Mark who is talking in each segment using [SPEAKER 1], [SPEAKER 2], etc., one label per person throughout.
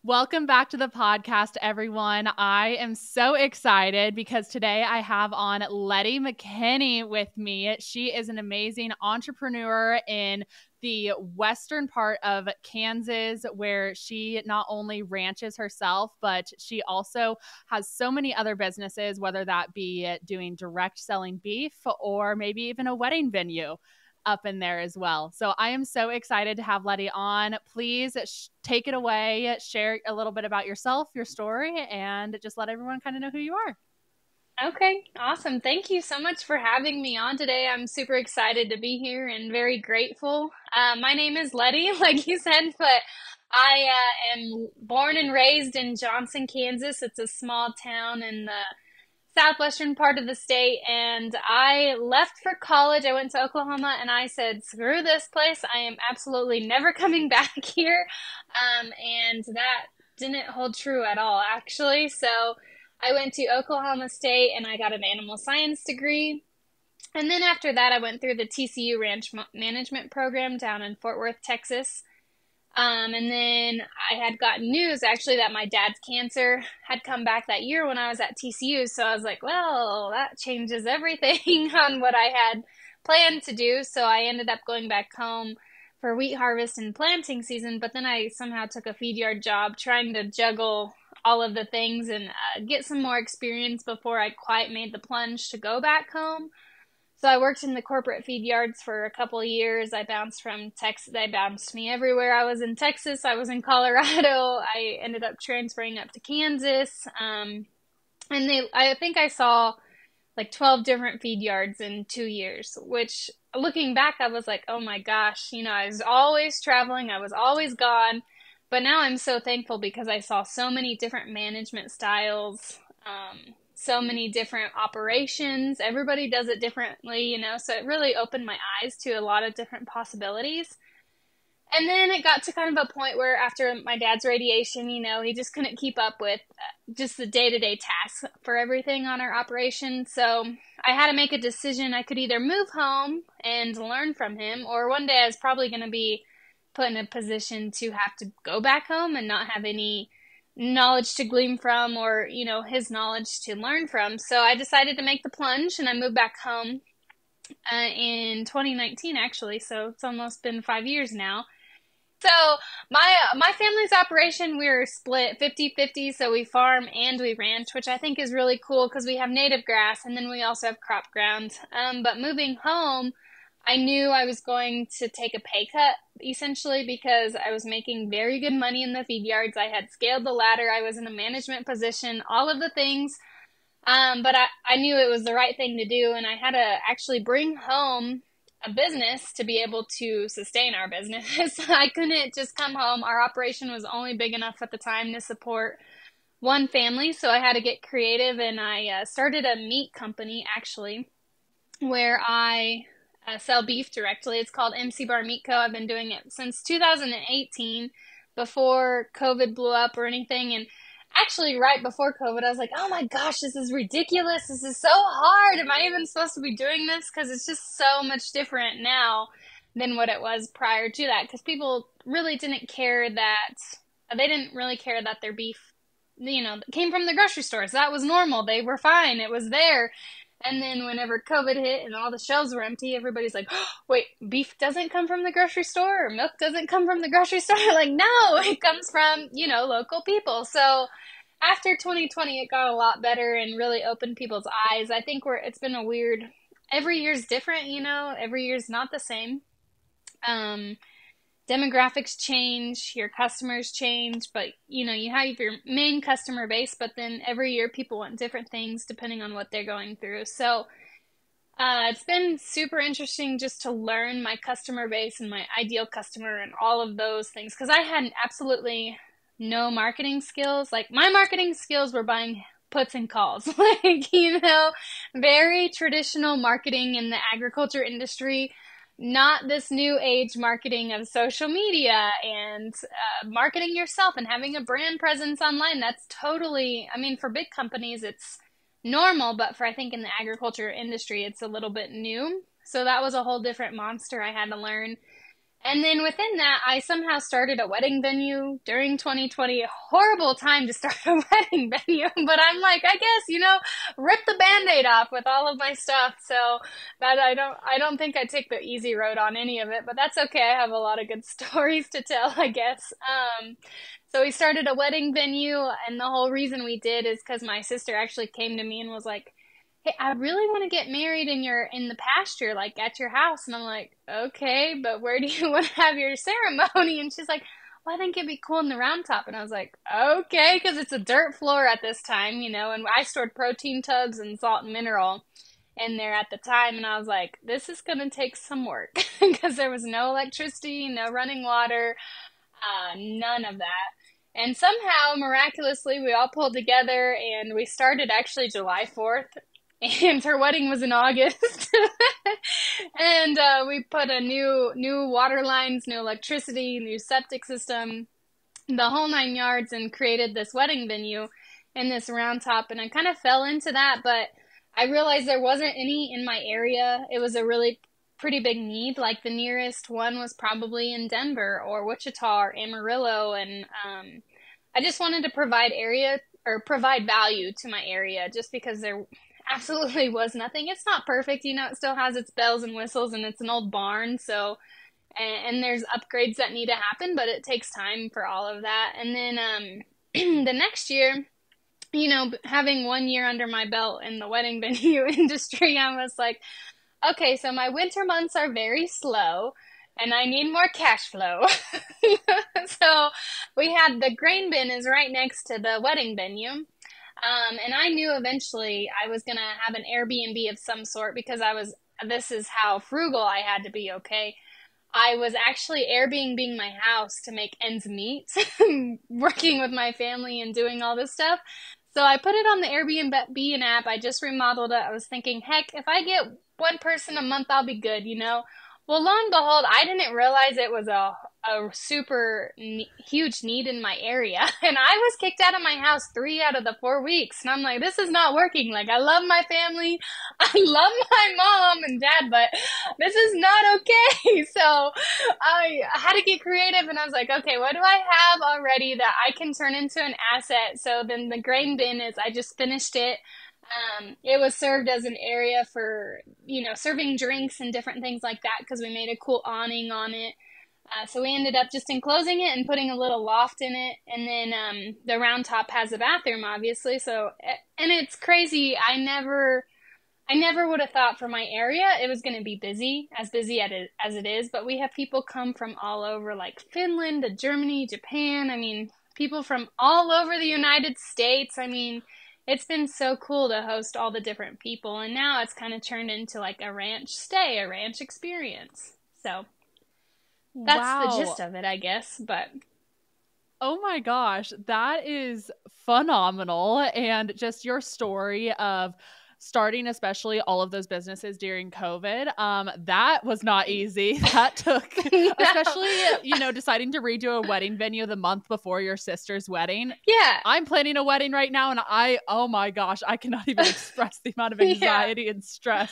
[SPEAKER 1] Welcome back to the podcast, everyone. I am so excited because today I have on Lettie McKinney with me. She is an amazing entrepreneur in the western part of Kansas, where she not only ranches herself, but she also has so many other businesses, whether that be doing direct selling beef or maybe even a wedding venue up in there as well. So I am so excited to have Lettie on. Please take it away, share a little bit about yourself, your story, and just let everyone kind of know who you are.
[SPEAKER 2] Okay, awesome. Thank you so much for having me on today. I'm super excited to be here and very grateful. My name is Lettie, like you said, but I am born and raised in Johnson, Kansas. It's a small town in the southwestern part of the state, and I left for college. I went to Oklahoma, and I said, screw this place. I am absolutely never coming back here. And that didn't hold true at all, actually. So I went to Oklahoma State, and I got an animal science degree. And then after that, I went through the TCU Ranch Management program down in Fort Worth, Texas. And then I had gotten news actually that my dad's cancer had come back that year when I was at TCU. So I was like, well, that changes everything on what I had planned to do. So I ended up going back home for wheat harvest and planting season. But then I somehow took a feed yard job trying to juggle all of the things and get some more experience before I quite made the plunge to go back home. So I worked in the corporate feed yards for a couple of years. I bounced from Texas. They bounced me everywhere. I was in Texas. I was in Colorado. I ended up transferring up to Kansas. I think I saw like 12 different feed yards in 2 years, which looking back, I was like, oh my gosh, I was always traveling. I was always gone. But now I'm so thankful because I saw so many different management styles. So many different operations. Everybody does it differently, so it really opened my eyes to a lot of different possibilities. And then it got to kind of a point where after my dad's radiation, he just couldn't keep up with just the day-to-day tasks for everything on our operation. So I had to make a decision. I could either move home and learn from him, or one day I was probably going to be put in a position to have to go back home and not have any knowledge to glean from or, his knowledge to learn from. So I decided to make the plunge and I moved back home in 2019, actually. So it's almost been 5 years now. So my family's operation, we're split 50-50. So we farm and we ranch, which I think is really cool because we have native grass and then we also have crop ground. But moving home, I knew I was going to take a pay cut essentially because I was making very good money in the feed yards. I had scaled the ladder. I was in a management position, all of the things. But I knew it was the right thing to do. And I had to actually bring home a business to be able to sustain our business. I couldn't just come home. Our operation was only big enough at the time to support one family. So I had to get creative and I started a meat company actually where I sell beef directly. It's called MC Bar Meat Co. I've been doing it since 2018, before COVID blew up or anything. And actually, right before COVID, I was like, oh my gosh, this is ridiculous. This is so hard. Am I even supposed to be doing this? Because it's just so much different now than what it was prior to that. Because people really didn't care that, they didn't really care that their beef, came from the grocery stores. That was normal. They were fine. It was there. And then whenever COVID hit and all the shelves were empty, everybody's like, oh, wait, beef doesn't come from the grocery store or milk doesn't come from the grocery store? Like, no, it comes from, local people. So after 2020, it got a lot better and really opened people's eyes. I think it's been a weird, every year's different, every year's not the same. Demographics change, your customers change, but you have your main customer base, but then every year people want different things depending on what they're going through. So it's been super interesting just to learn my customer base and my ideal customer and all of those things, because I had absolutely no marketing skills. Like, my marketing skills were buying puts and calls, like, very traditional marketing in the agriculture industry. Not this new age marketing of social media and marketing yourself and having a brand presence online. That's totally, for big companies, it's normal, but I think in the agriculture industry, it's a little bit new. So that was a whole different monster I had to learn. And then within that, I somehow started a wedding venue during 2020. Horrible time to start a wedding venue, but I'm like, I guess, rip the Band-Aid off with all of my stuff. So that I don't think I take the easy road on any of it, but that's okay. I have a lot of good stories to tell, I guess. So we started a wedding venue, and the whole reason we did is because my sister actually came to me and was like, hey, I really want to get married in the pasture, like at your house. And I'm like, okay, but where do you want to have your ceremony? And she's like, well, I think it'd be cool in the round top. And I was like, okay, because it's a dirt floor at this time, and I stored protein tubs and salt and mineral in there at the time. And I was like, this is going to take some work because there was no electricity, no running water, none of that. And somehow, miraculously, we all pulled together and we started actually July 4th, and her wedding was in August. And we put a new water lines, new electricity, new septic system, the whole 9 yards, and created this wedding venue in this round top. And I kind of fell into that, but I realized there wasn't any in my area. It was a really pretty big need. Like the nearest one was probably in Denver or Wichita or Amarillo, and I just wanted to provide value to my area, just because there absolutely was nothing. It's not perfect, it still has its bells and whistles, and it's an old barn, so and there's upgrades that need to happen, but it takes time for all of that. And then the next year, having 1 year under my belt in the wedding venue industry, I was like, okay, so my winter months are very slow and I need more cash flow. So we had the grain bin is right next to the wedding venue. And I knew eventually I was going to have an Airbnb of some sort, because this is how frugal I had to be, okay? I was actually Airbnb-ing my house to make ends meet, working with my family and doing all this stuff. So I put it on the Airbnb app. I just remodeled it. I was thinking, heck, if I get one person a month, I'll be good, Well, lo and behold, I didn't realize it was a super huge need in my area. And I was kicked out of my house 3 out of the 4 weeks. And I'm like, this is not working. Like, I love my family. I love my mom and dad, but this is not okay. So I had to get creative, and I was like, okay, what do I have already that I can turn into an asset? So then the grain bin I just finished it. It was served as an area for, serving drinks and different things like that, because we made a cool awning on it. So we ended up just enclosing it and putting a little loft in it. And then the round top has a bathroom, obviously. So, and it's crazy. I never would have thought for my area it was going to be busy as it is. But we have people come from all over, like Finland to Germany, Japan. I mean, people from all over the United States. I mean, it's been so cool to host all the different people, and now it's kind of turned into like a ranch experience. So that's
[SPEAKER 1] Wow.
[SPEAKER 2] the gist of it, I guess. But
[SPEAKER 1] oh my gosh, that is phenomenal. And just your story of starting, especially all of those businesses during COVID, that was not easy. That took,
[SPEAKER 2] no.
[SPEAKER 1] especially, deciding to redo a wedding venue the month before your sister's wedding.
[SPEAKER 2] Yeah.
[SPEAKER 1] I'm planning a wedding right now, and oh my gosh, I cannot even express the amount of anxiety and stress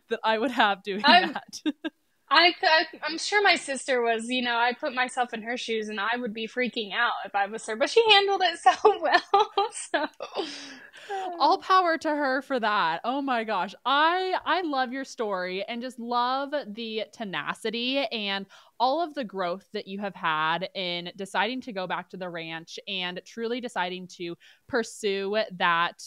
[SPEAKER 1] that I would have doing that.
[SPEAKER 2] I'm sure my sister was, I put myself in her shoes, and I would be freaking out if I was her, but she handled it so well. So
[SPEAKER 1] all power to her for that. Oh my gosh. I love your story, and just love the tenacity and all of the growth that you have had in deciding to go back to the ranch and truly deciding to pursue that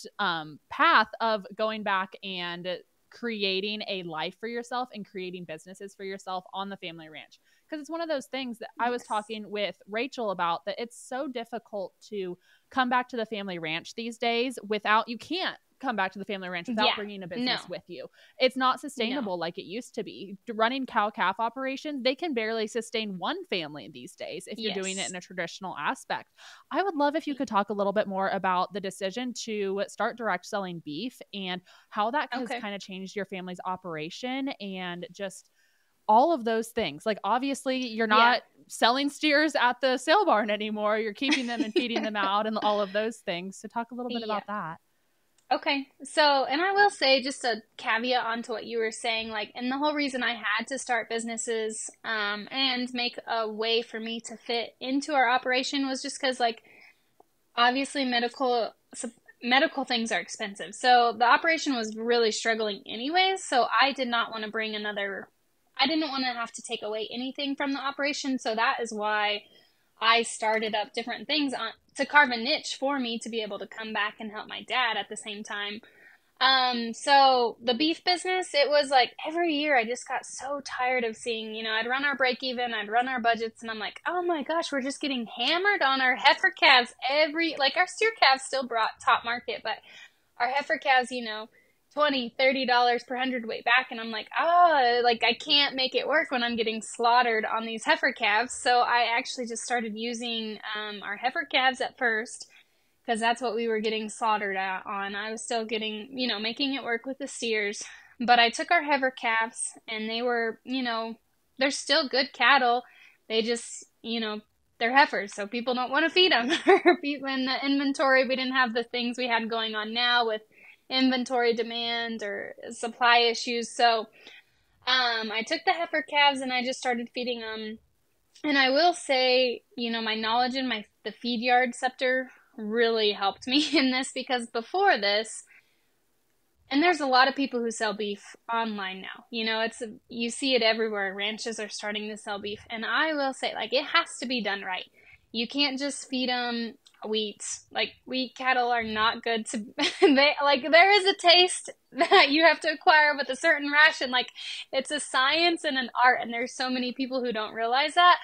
[SPEAKER 1] path of going back and creating a life for yourself and creating businesses for yourself on the family ranch. Because it's one of those things that I was talking with Rachel about, that it's so difficult to come back to the family ranch these days you can't come back to the family ranch without bringing a business with you. It's not sustainable like it used to be. Running cow-calf operations, they can barely sustain one family these days if you're doing it in a traditional aspect. I would love if you could talk a little bit more about the decision to start direct selling beef and how that has kind of changed your family's operation, and just all of those things. Like, obviously you're not selling steers at the sale barn anymore. You're keeping them and feeding them out and all of those things. So talk a little bit about that.
[SPEAKER 2] Okay. So, and I will say just a caveat onto what you were saying, like, and the whole reason I had to start businesses, and make a way for me to fit into our operation was just because, like, obviously medical things are expensive. So the operation was really struggling anyways. So I didn't want to have to take away anything from the operation. So that is why I started up different things to carve a niche for me to be able to come back and help my dad at the same time. So the beef business, it was like every year I just got so tired of seeing, I'd run our break even, I'd run our budgets, and I'm like, oh my gosh, we're just getting hammered on our heifer calves like our steer calves still brought top market, but our heifer calves, $20-$30 per hundredweight back, and I'm like, like I can't make it work when I'm getting slaughtered on these heifer calves. So I actually just started using our heifer calves at first because that's what we were getting slaughtered on. I was still getting, making it work with the steers. But I took our heifer calves, and they were, they're still good cattle. They just, they're heifers, so people don't want to feed them. In the inventory, we didn't have the things we had going on now with inventory demand or supply issues. So I took the heifer calves and I just started feeding them. And I will say, my knowledge in the feed yard sector really helped me in this, because before this, and there's a lot of people who sell beef online now. You see it everywhere. Ranches are starting to sell beef, and I will say, like, it has to be done right. You can't just feed them wheat. Like, wheat cattle are not good to. There is a taste that you have to acquire with a certain ration. Like, it's a science and an art, and there's so many people who don't realize that.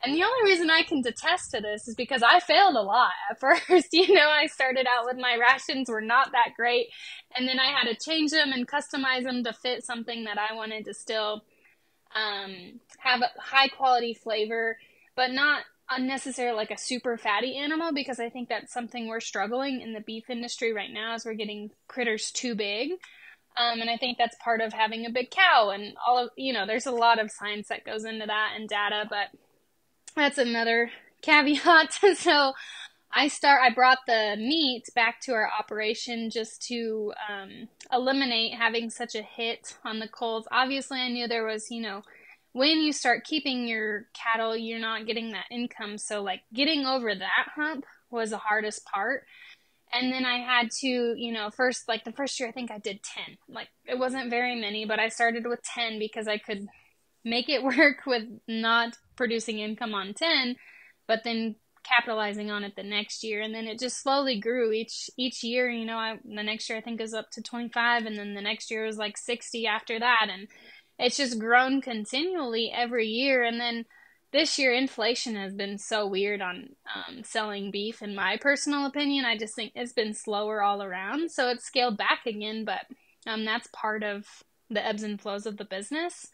[SPEAKER 2] And the only reason I can attest to this is because I failed a lot at first. I started out with my rations were not that great. And then I had to change them and customize them to fit something that I wanted to still have a high quality flavor, but not unnecessarily like a super fatty animal, because I think that's something we're struggling in the beef industry right now, is we're getting critters too big. And I think that's part of having a big cow, and all of, there's a lot of science that goes into that and data, but that's another caveat. So I brought the meat back to our operation just to eliminate having such a hit on the coals. Obviously, I knew there was, when you start keeping your cattle, you're not getting that income. So, like, getting over that hump was the hardest part. And then I had to, the first year I think I did 10. Like, it wasn't very many, but I started with 10 because I could make it work with not producing income on 10, but then capitalizing on it the next year. And then it just slowly grew each year. The next year I think is up to 25, and then the next year was like 60 after that. And it's just grown continually every year. And then this year, inflation has been so weird on selling beef, in my personal opinion. I just think it's been slower all around. So it's scaled back again, but that's part of the ebbs and flows of the business.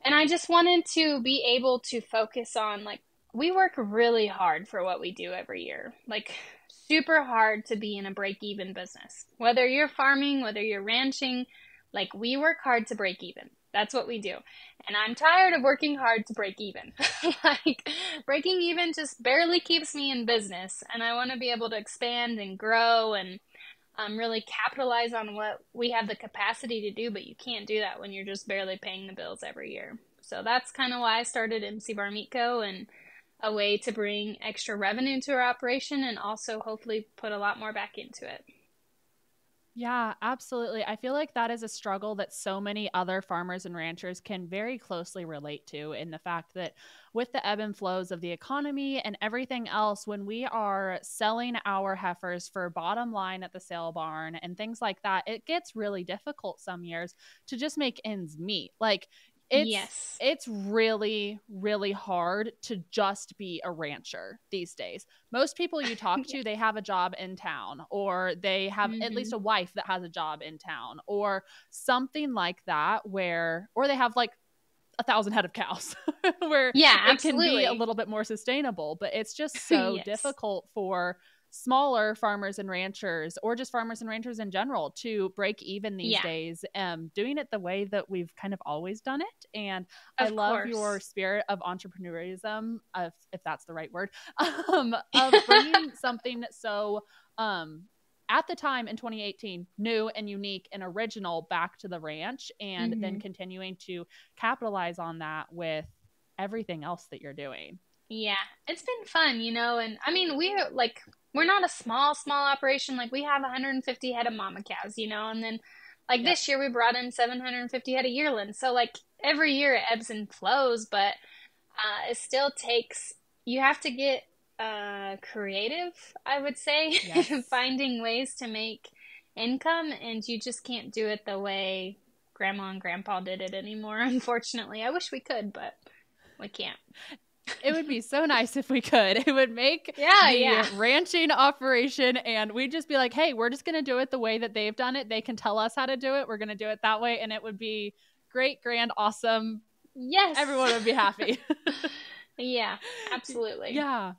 [SPEAKER 2] And I just wanted to be able to focus on, like, we work really hard for what we do every year. Like, super hard to be in a break-even business. Whether you're farming, whether you're ranching, like, we work hard to break even. That's what we do. And I'm tired of working hard to break even. Like, breaking even just barely keeps me in business. And I want to be able to expand and grow and really capitalize on what we have the capacity to do, but you can't do that when you're just barely paying the bills every year. So that's kind of why I started MC Bar Meat Co., and a way to bring extra revenue to our operation and also hopefully put a lot more back into it.
[SPEAKER 1] Yeah, absolutely. I feel like that is a struggle that so many other farmers and ranchers can very closely relate to, in the fact that with the ebb and flows of the economy and everything else, when we are selling our heifers for bottom line at the sale barn and things like that, it gets really difficult some years to just make ends meet. Like,
[SPEAKER 2] Yes.
[SPEAKER 1] it's really, really hard to just be a rancher these days. Most people you talk to, they have a job in town, or they have at least a wife that has a job in town, or something like that, or they have like 1,000 head of cows where it can be a little bit more sustainable. But it's just so difficult for smaller farmers and ranchers, or just farmers and ranchers in general, to break even these days, doing it the way that we've kind of always done it. And I love your spirit of entrepreneurism, if that's the right word, of bringing something so at the time in 2018, new and unique and original back to the ranch, and then continuing to capitalize on that with everything else that you're doing.
[SPEAKER 2] Yeah, it's been fun, and I mean, we're not a small operation. Like we have 150 head of mama cows, and then like this year we brought in 750 head of yearlings. So like every year it ebbs and flows, but it still takes, you have to get creative, I would say, finding ways to make income, and you just can't do it the way grandma and grandpa did it anymore, unfortunately. I wish we could, but we can't.
[SPEAKER 1] It would be so nice if we could. It would make the ranching operation, and we'd just be like, hey, we're just going to do it the way that they've done it. They can tell us how to do it. We're going to do it that way. And it would be great, grand, awesome.
[SPEAKER 2] Yes.
[SPEAKER 1] Everyone would be happy.
[SPEAKER 2] Yeah, absolutely.
[SPEAKER 1] Yeah,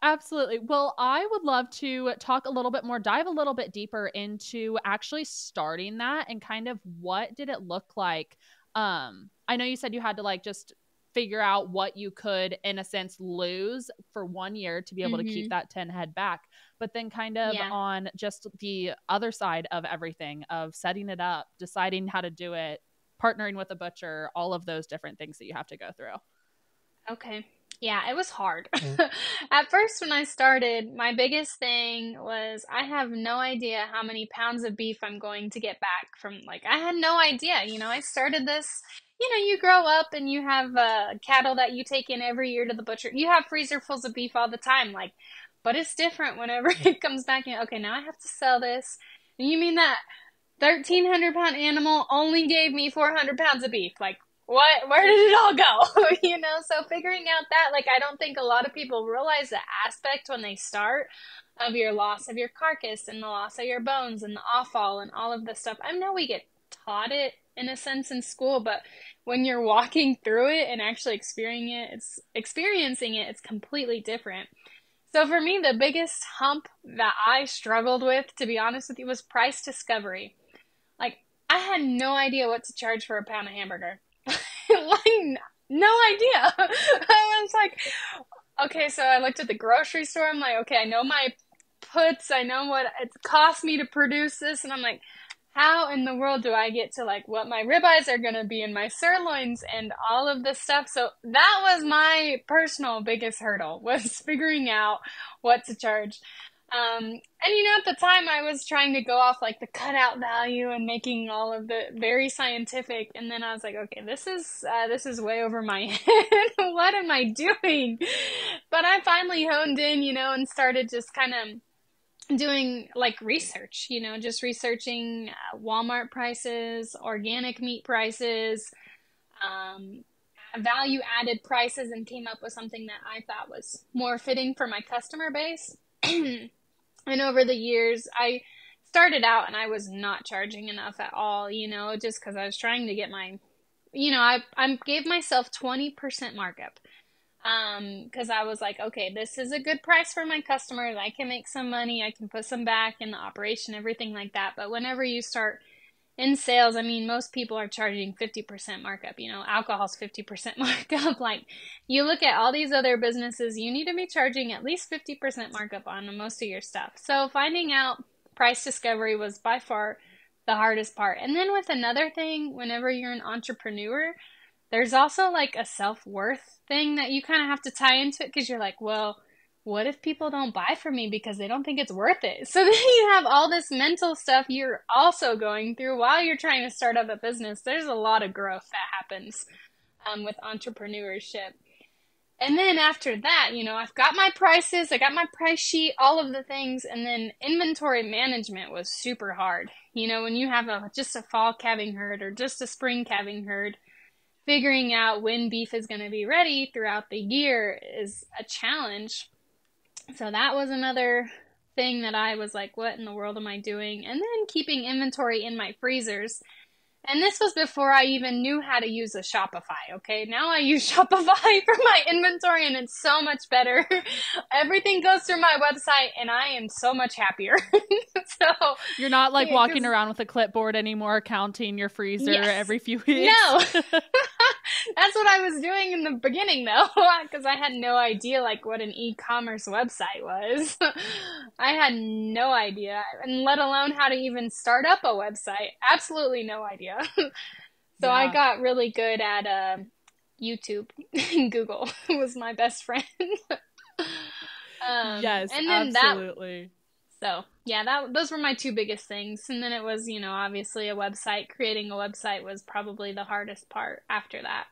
[SPEAKER 1] absolutely. Well, I would love to talk a little bit more, dive a little bit deeper into actually starting that and kind of what did it look like? I know you said you had to like just figure out what you could, in a sense, lose for 1 year to be able to keep that 10 head back. But then kind of on just the other side of everything, of setting it up, deciding how to do it, partnering with a butcher, all of those different things that you have to go through.
[SPEAKER 2] Okay. Yeah, it was hard. At first, when I started, my biggest thing was I have no idea how many pounds of beef I'm going to get back from, like, I had no idea. I started this, you grow up and you have cattle that you take in every year to the butcher. You have freezer fulls of beef all the time, like, but it's different whenever it comes back in. Okay, now I have to sell this. And you mean that 1,300 pound animal only gave me 400 pounds of beef? Like, what, where did it all go? So figuring out that, like, I don't think a lot of people realize the aspect when they start of your loss of your carcass and the loss of your bones and the offal and all of this stuff. I know we get taught it in a sense in school, but when you're walking through it and actually experiencing it, it's completely different. So for me, the biggest hump that I struggled with, to be honest with you, was price discovery. Like, I had no idea what to charge for a pound of hamburger. Like, no idea. I was like, okay, so I looked at the grocery store. I'm like, okay, I know my puts. I know what it cost me to produce this. And I'm like, how in the world do I get to like what my ribeyes are going to be and my sirloins and all of this stuff? So that was my personal biggest hurdle, was figuring out what to charge. And at the time I was trying to go off like the cutout value and making all of the very scientific. And then I was like, okay, this is way over my head. What am I doing? But I finally honed in, and started just kind of doing like research, just researching Walmart prices, organic meat prices, value added prices, and came up with something that I thought was more fitting for my customer base. And over the years, I started out and I was not charging enough at all, just because I was trying to get my, I gave myself 20% markup. Because I was like, okay, this is a good price for my customers. I can make some money. I can put some back in the operation, everything like that. But whenever you start in sales, I mean, most people are charging 50% markup, alcohol's 50% markup. Like, you look at all these other businesses, you need to be charging at least 50% markup on most of your stuff. So finding out price discovery was by far the hardest part. And then with another thing, whenever you're an entrepreneur, there's also like a self-worth thing that you kind of have to tie into it, because you're like, well, what if people don't buy from me because they don't think it's worth it? So then you have all this mental stuff you're also going through while you're trying to start up a business. There's a lot of growth that happens with entrepreneurship. And then after that, I've got my prices, I got my price sheet, all of the things. And then inventory management was super hard. When you have just a fall calving herd or just a spring calving herd, figuring out when beef is going to be ready throughout the year is a challenge. So that was another thing that I was like, what in the world am I doing? And then keeping inventory in my freezers. And this was before I even knew how to use a Shopify, okay? Now I use Shopify for my inventory, and it's so much better. Everything goes through my website, and I am so much happier. So
[SPEAKER 1] you're not like walking around with a clipboard anymore, counting your freezer every few weeks.
[SPEAKER 2] No. That's what I was doing in the beginning though, because I had no idea like what an e-commerce website was. I had no idea, and let alone how to even start up a website. Absolutely no idea. So I
[SPEAKER 1] Yeah.
[SPEAKER 2] got really good at YouTube. Google was my best friend.
[SPEAKER 1] Yes,
[SPEAKER 2] And then that,
[SPEAKER 1] absolutely.
[SPEAKER 2] so yeah, that those were my two biggest things. And then it was, obviously a website. Creating a website was probably the hardest part after that.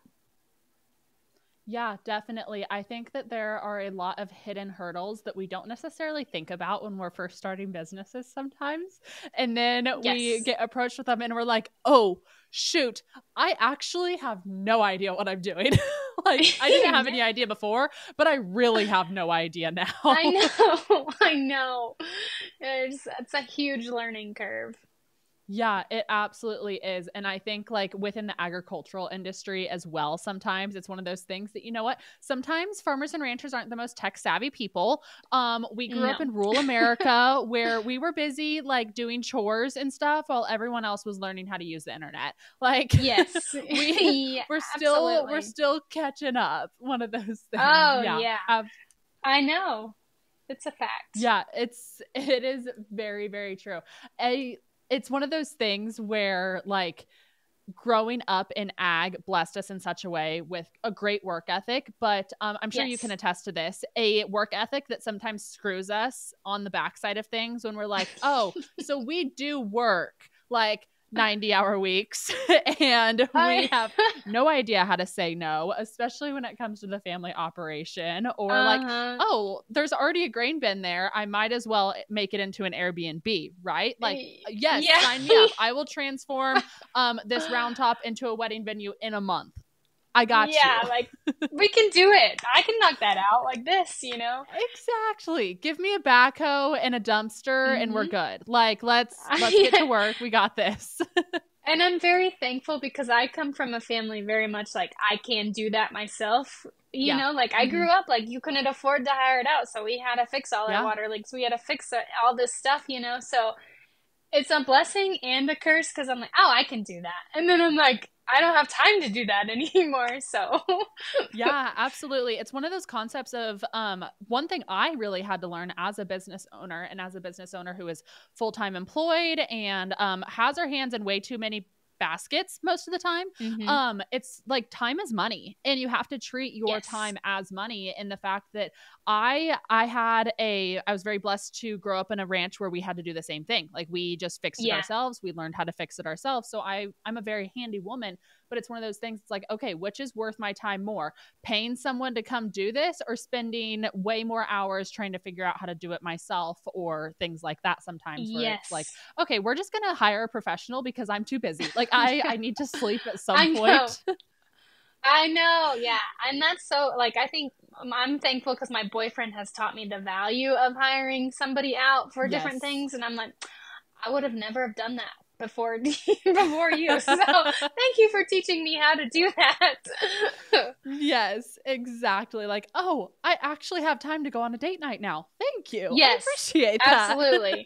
[SPEAKER 1] Yeah, definitely. I think that there are a lot of hidden hurdles that we don't necessarily think about when we're first starting businesses sometimes. And then we
[SPEAKER 2] Yes.
[SPEAKER 1] get approached with them and we're like, oh, shoot, I actually have no idea what I'm doing. Like, I didn't have any idea before, but I really have no idea now.
[SPEAKER 2] I know. I know. It's a huge learning curve.
[SPEAKER 1] Yeah, it absolutely is. And I think like within the agricultural industry as well, sometimes it's one of those things that, you know what, sometimes farmers and ranchers aren't the most tech savvy people. We grew up
[SPEAKER 2] No.
[SPEAKER 1] in rural America where we were busy like doing chores and stuff while everyone else was learning how to use the internet. Like
[SPEAKER 2] Yes.
[SPEAKER 1] we
[SPEAKER 2] Yeah,
[SPEAKER 1] we're
[SPEAKER 2] absolutely.
[SPEAKER 1] still catching up. One of those things.
[SPEAKER 2] Oh,
[SPEAKER 1] Yeah.
[SPEAKER 2] yeah. I know. It's a fact.
[SPEAKER 1] Yeah, it is very, very true. It's one of those things where like growing up in ag blessed us in such a way with a great work ethic, but I'm sure you can
[SPEAKER 2] Yes.
[SPEAKER 1] attest to this, a work ethic that sometimes screws us on the backside of things when we're like, oh, so we do work like 90-hour weeks and we
[SPEAKER 2] I
[SPEAKER 1] have no idea how to say no, especially when it comes to the family operation, or like,
[SPEAKER 2] uh-huh.
[SPEAKER 1] oh, there's already a grain bin there, I might as well make it into an Airbnb, right? Like, yes,
[SPEAKER 2] Yeah.
[SPEAKER 1] sign me up, I will transform this round top into a wedding venue in a month. I got you.
[SPEAKER 2] Yeah, like we can do it. I can knock that out like this.
[SPEAKER 1] Exactly. Give me a backhoe and a dumpster and we're
[SPEAKER 2] Mhm.
[SPEAKER 1] good. Like let's get to work. We got this.
[SPEAKER 2] And I'm very thankful because I come from a family very much like I can do that myself.
[SPEAKER 1] Yeah.
[SPEAKER 2] Like I
[SPEAKER 1] Hmm.
[SPEAKER 2] grew up like you couldn't afford to hire it out, so we had to fix all our
[SPEAKER 1] Yeah.
[SPEAKER 2] water leaks. We had to fix all this stuff. So it's a blessing and a curse because I'm like, oh, I can do that. And then I'm like, I don't have time to do that anymore. So,
[SPEAKER 1] Yeah, absolutely. It's one of those concepts of one thing I really had to learn as a business owner, and as a business owner who is full-time employed and has her hands in way too many baskets most of the time.
[SPEAKER 2] hmm,
[SPEAKER 1] It's like time is money and you have to treat your
[SPEAKER 2] yes.
[SPEAKER 1] time as money. And the fact that I was very blessed to grow up in a ranch where we had to do the same thing. Like we just fixed it
[SPEAKER 2] Yeah.
[SPEAKER 1] ourselves. We learned how to fix it ourselves. So I'm a very handy woman, but it's one of those things. It's like, okay, which is worth my time more, paying someone to come do this or spending way more hours trying to figure out how to do it myself, or things like that sometimes where it's like,
[SPEAKER 2] Yes.
[SPEAKER 1] okay, we're just going to hire a professional because I'm too busy. Like I need to sleep at some
[SPEAKER 2] I know.
[SPEAKER 1] point.
[SPEAKER 2] I know. Yeah. And that's so, like, I think I'm thankful because my boyfriend has taught me the value of hiring somebody out for different
[SPEAKER 1] Yes.
[SPEAKER 2] things. And I'm like, I would have never have done that before before you. So thank you for teaching me how to do that.
[SPEAKER 1] Yes, exactly. Like, oh, I actually have time to go on a date night now. Thank you. I
[SPEAKER 2] Yes,
[SPEAKER 1] appreciate that.
[SPEAKER 2] absolutely.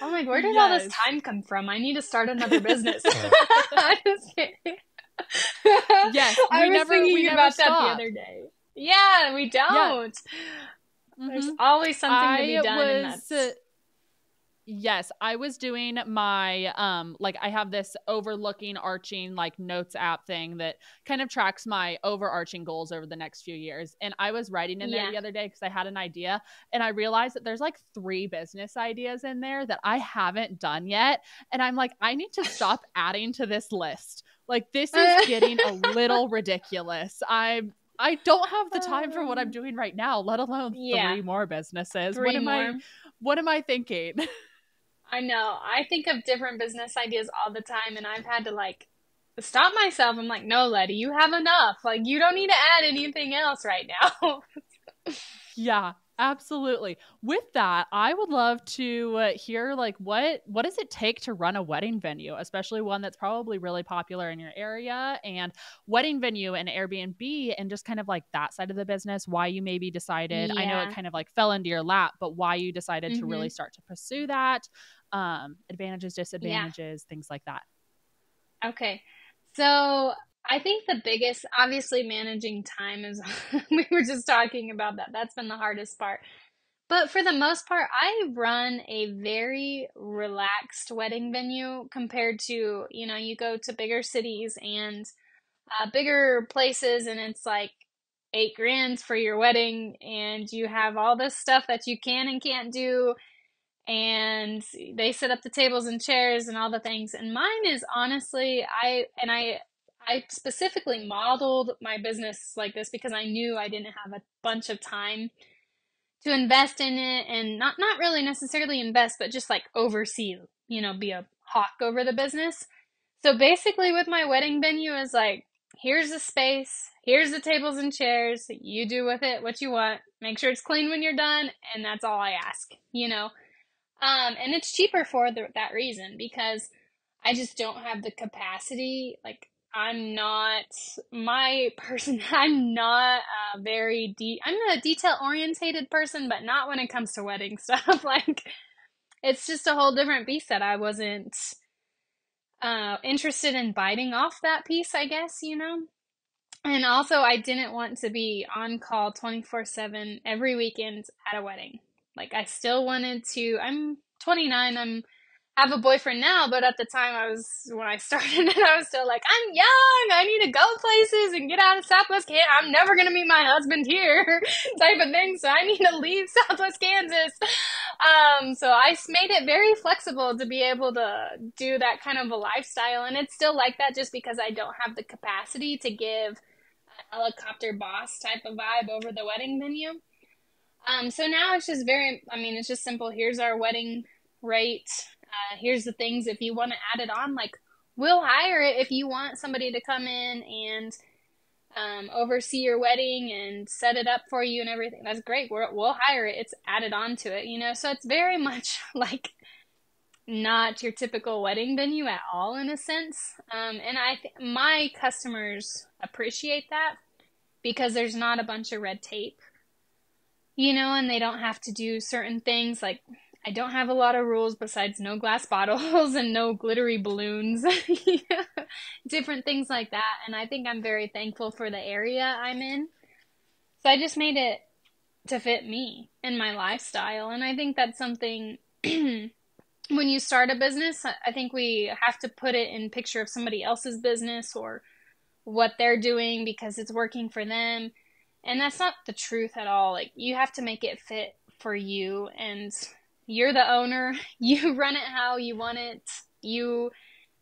[SPEAKER 2] I'm like, where did all this
[SPEAKER 1] Yes.
[SPEAKER 2] time come from? I need to start another business. I'm just kidding.
[SPEAKER 1] Yes,
[SPEAKER 2] I was
[SPEAKER 1] we
[SPEAKER 2] thinking
[SPEAKER 1] never
[SPEAKER 2] about that the
[SPEAKER 1] stop.
[SPEAKER 2] other day. Yeah, we
[SPEAKER 1] Yeah.
[SPEAKER 2] don't. There's
[SPEAKER 1] Mhm.
[SPEAKER 2] always something to be
[SPEAKER 1] I
[SPEAKER 2] done, and
[SPEAKER 1] was
[SPEAKER 2] that's
[SPEAKER 1] Yes, I was doing my like I have this overlooking arching like notes app thing that kind of tracks my overarching goals over the next few years. And I was writing in there
[SPEAKER 2] yeah.
[SPEAKER 1] the other day because I had an idea, and I realized that there's like 3 business ideas in there that I haven't done yet. And I'm like, I need to stop adding to this list. Like this is getting a little ridiculous. I don't have the time for what I'm doing right now, let alone
[SPEAKER 2] Yeah,
[SPEAKER 1] 3 more businesses.
[SPEAKER 2] three more.
[SPEAKER 1] What am I thinking?
[SPEAKER 2] I know. I think of different business ideas all the time, and I've had to like stop myself. I'm like, no, Letty, you have enough. Like, you don't need to add anything else right now.
[SPEAKER 1] Yeah, absolutely. With that, I would love to hear like what does it take to run a wedding venue, especially one that's probably really popular in your area, and wedding venue and Airbnb, and just kind of like that side of the business, why you maybe decided, I know it
[SPEAKER 2] Yeah.
[SPEAKER 1] kind of like fell into your lap, but why you decided to really
[SPEAKER 2] Hmm.
[SPEAKER 1] start to pursue that, advantages,
[SPEAKER 2] Yeah.
[SPEAKER 1] disadvantages, things like that.
[SPEAKER 2] Okay. So I think the biggest, obviously, managing time is, we were just talking about that. That's been the hardest part. But for the most part, I run a very relaxed wedding venue compared to, you go to bigger cities and bigger places, and it's like 8 grand for your wedding, and you have all this stuff that you can and can't do, and they set up the tables and chairs and all the things. And mine is honestly, I specifically modeled my business like this because I knew I didn't have a bunch of time to invest in it, and not really necessarily invest, but just like oversee, be a hawk over the business. So basically with my wedding venue is like, here's the space, here's the tables and chairs, you do with it what you want. Make sure it's clean when you're done, and that's all I ask. And it's cheaper for that reason, because I just don't have the capacity. Like, I'm not my person. I'm not I'm a detail orientated person, but not when it comes to wedding stuff. Like, it's just a whole different beast that I wasn't interested in biting off that piece, I guess. And also, I didn't want to be on call 24/7 every weekend at a wedding. Like, I still wanted to. I'm 29. I have a boyfriend now, but at the time when I started it, I was still like, I'm young. I need to go places and get out of Southwest Kansas. I'm never going to meet my husband here type of thing. So I need to leave Southwest Kansas. So I made it very flexible to be able to do that kind of a lifestyle. And it's still like that just because I don't have the capacity to give a helicopter boss type of vibe over the wedding venue. So now it's just it's just simple. Here's our wedding rate. Here's the things. If you want to add it on, like, we'll hire it. If you want somebody to come in and oversee your wedding and set it up for you and everything, that's great. We'll hire it. It's added on to it, so it's very much like not your typical wedding venue at all, in a sense. And my customers appreciate that, because there's not a bunch of red tape, and they don't have to do certain things. Like, I don't have a lot of rules besides no glass bottles and no glittery balloons, different things like that. And I think I'm very thankful for the area I'm in. So I just made it to fit me and my lifestyle. And I think that's something, when you start a business, I think we have to put it in picture of somebody else's business or what they're doing because it's working for them. And that's not the truth at all. Like, you have to make it fit for you, and you're the owner. You run it how you want it. You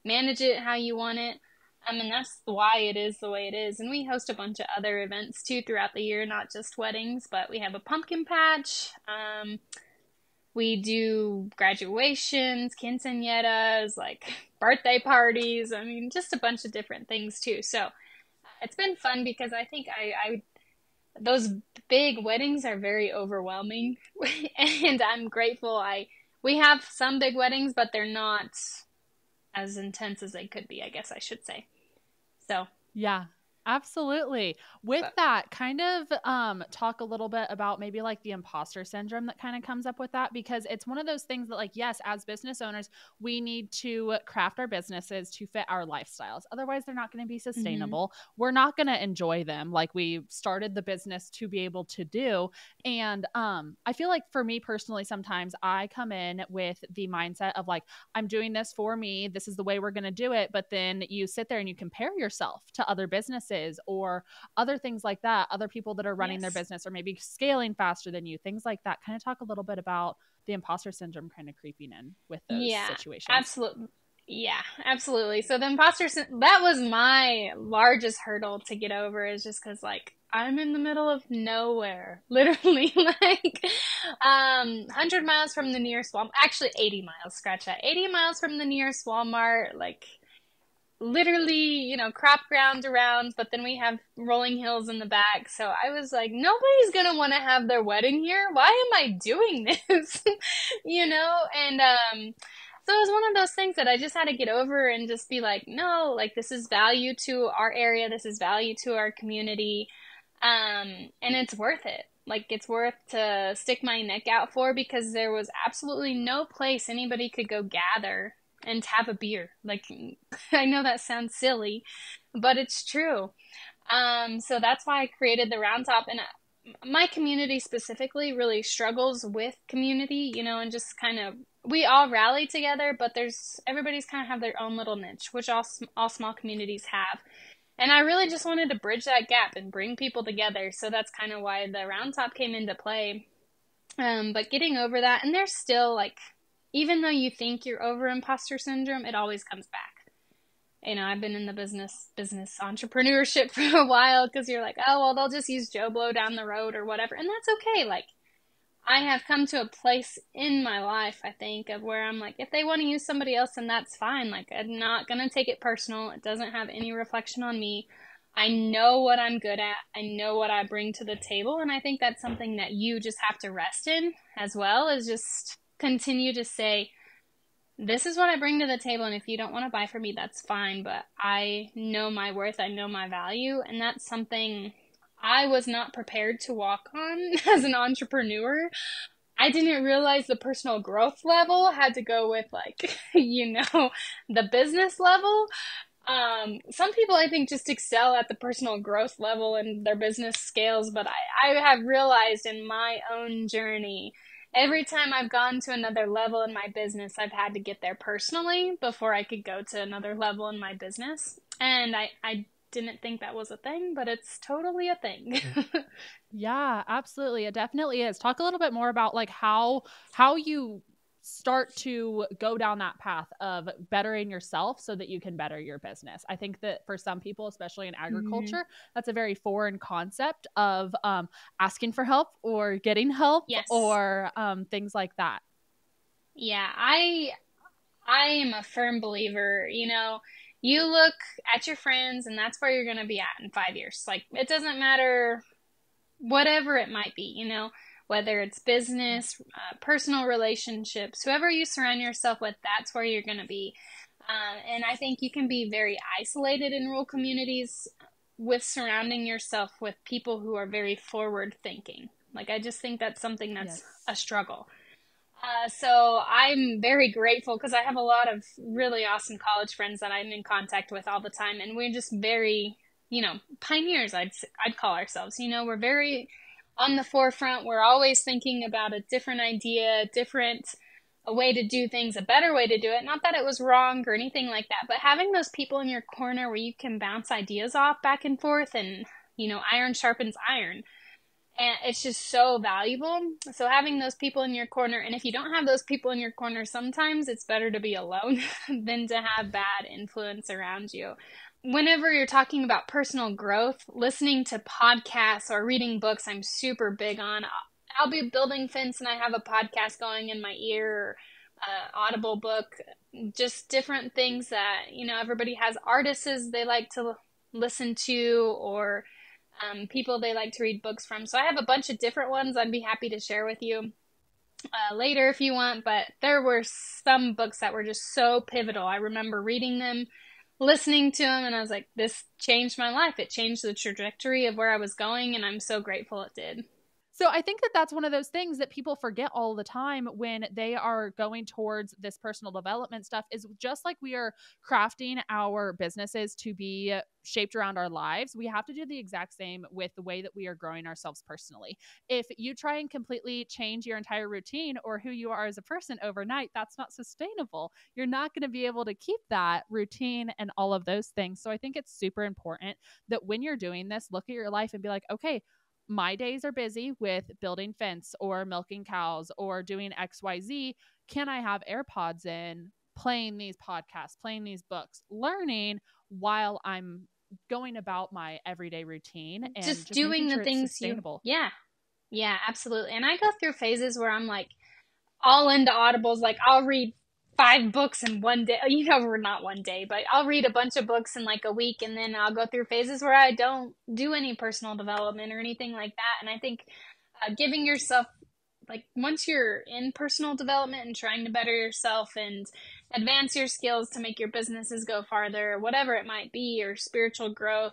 [SPEAKER 2] manage it how you want it. And that's why it is the way it is. And we host a bunch of other events too throughout the year, not just weddings, but we have a pumpkin patch. We do graduations, quinceañeras, like birthday parties. Just a bunch of different things too. So it's been fun because I think those big weddings are very overwhelming, and I'm grateful. We have some big weddings, but they're not as intense as they could be, I guess I should say. So
[SPEAKER 1] yeah, absolutely. With that, kind of talk a little bit about maybe like the imposter syndrome that kind of comes up with that, because it's one of those things that, like, yes, as business owners, we need to craft our businesses to fit our lifestyles. Otherwise, they're not going to be sustainable. Mm-hmm. We're not going to enjoy them like we started the business to be able to do. And I feel like for me personally, sometimes I come in with the mindset of like, I'm doing this for me. This is the way we're going to do it. But then you sit there and you compare yourself to other businesses or other things like that, other people that are running their business or maybe scaling faster than you, things like that. Kind of talk a little bit about the imposter syndrome kind of creeping in with those situations.
[SPEAKER 2] Absolutely. Yeah, absolutely. So the imposter syndrome, that was my largest hurdle to get over, is just because, like, I'm in the middle of nowhere, literally, like 100 miles from the nearest Walmart, actually 80 miles, scratch that, 80 miles from the nearest Walmart, like, literally, crop ground around, but then we have rolling hills in the back. So I was like, nobody's going to want to have their wedding here. Why am I doing this? And so it was one of those things that I just had to get over and just be like, no, like, this is value to our area. This is value to our community. And it's worth it. Like, it's worth to stick my neck out for, because there was absolutely no place anybody could go gather and have a beer. Like, I know that sounds silly, but it's true. So that's why I created the Round Top. And my community specifically really struggles with community, you know, and just kind of, we all rally together, but everybody's kind of have their own little niche, which all small communities have. And I really just wanted to bridge that gap and bring people together. So that's kind of why the Round Top came into play. But getting over that, and there's still like, even though you think you're over imposter syndrome, it always comes back. You know, I've been in the business entrepreneurship for a while, because you're like, oh, well, they'll just use Joe Blow down the road or whatever. And that's okay. Like, I have come to a place in my life, I think, of where I'm like, if they want to use somebody else, then that's fine. Like, I'm not going to take it personal. It doesn't have any reflection on me. I know what I'm good at. I know what I bring to the table. And I think that's something that you just have to rest in as well, is just continue to say, this is what I bring to the table, and if you don't want to buy from me, that's fine, but I know my worth, I know my value, and that's something I was not prepared to walk on as an entrepreneur. I didn't realize the personal growth level had to go with, like, you know, the business level. Some people, I think, just excel at the personal growth level and their business scales, but I have realized in my own journey, every time I've gone to another level in my business, I've had to get there personally before I could go to another level in my business. And I didn't think that was a thing, but it's totally a thing.
[SPEAKER 1] Yeah, absolutely. It definitely is. Talk a little bit more about like how you start to go down that path of bettering yourself so that you can better your business. I think that for some people, especially in agriculture, that's a very foreign concept of asking for help or getting help.
[SPEAKER 2] Yes.
[SPEAKER 1] Or things like that.
[SPEAKER 2] Yeah, I am a firm believer, you know, you look at your friends and that's where you're going to be at in 5 years. Like, it doesn't matter whatever it might be, you know, whether it's business, personal relationships, whoever you surround yourself with, that's where you're going to be. And I think you can be very isolated in rural communities with surrounding yourself with people who are very forward thinking. Like, I just think that's something that's a struggle. So I'm very grateful because I have a lot of really awesome college friends that I'm in contact with all the time. And we're just very, you know, pioneers, I'd call ourselves. You know, we're very on the forefront. We're always thinking about a different idea, a way to do things, a better way to do it. Not that it was wrong or anything like that, but having those people in your corner where you can bounce ideas off back and forth, and, you know, iron sharpens iron. And it's just so valuable. So having those people in your corner, and if you don't have those people in your corner, sometimes it's better to be alone than to have bad influence around you. Whenever you're talking about personal growth, listening to podcasts or reading books, I'm super big on. I'll be building fence and I have a podcast going in my ear, or Audible book, just different things that, you know, everybody has artists they like to listen to, or people they like to read books from. So I have a bunch of different ones I'd be happy to share with you later if you want, but there were some books that were just so pivotal. I remember reading them, listening to them, and I was like, this changed my life. It changed the trajectory of where I was going, and I'm so grateful it did.
[SPEAKER 1] So I think that that's one of those things that people forget all the time when they are going towards this personal development stuff, is just like we are crafting our businesses to be shaped around our lives, we have to do the exact same with the way that we are growing ourselves personally. If you try and completely change your entire routine or who you are as a person overnight, that's not sustainable. You're not going to be able to keep that routine and all of those things. So I think it's super important that when you're doing this, look at your life and be like, okay, my days are busy with building fence or milking cows or doing XYZ. Can I have AirPods in, playing these podcasts, playing these books, learning while I'm going about my everyday routine and just
[SPEAKER 2] doing the things
[SPEAKER 1] sustainable.
[SPEAKER 2] Yeah, absolutely. And I go through phases where I'm like all into audibles. Like, I'll read 5 books in one day, you know, or not one day, but I'll read a bunch of books in like a week, and then I'll go through phases where I don't do any personal development or anything like that. And I think giving yourself, like, once you're in personal development and trying to better yourself and advance your skills to make your businesses go farther, whatever it might be, or spiritual growth,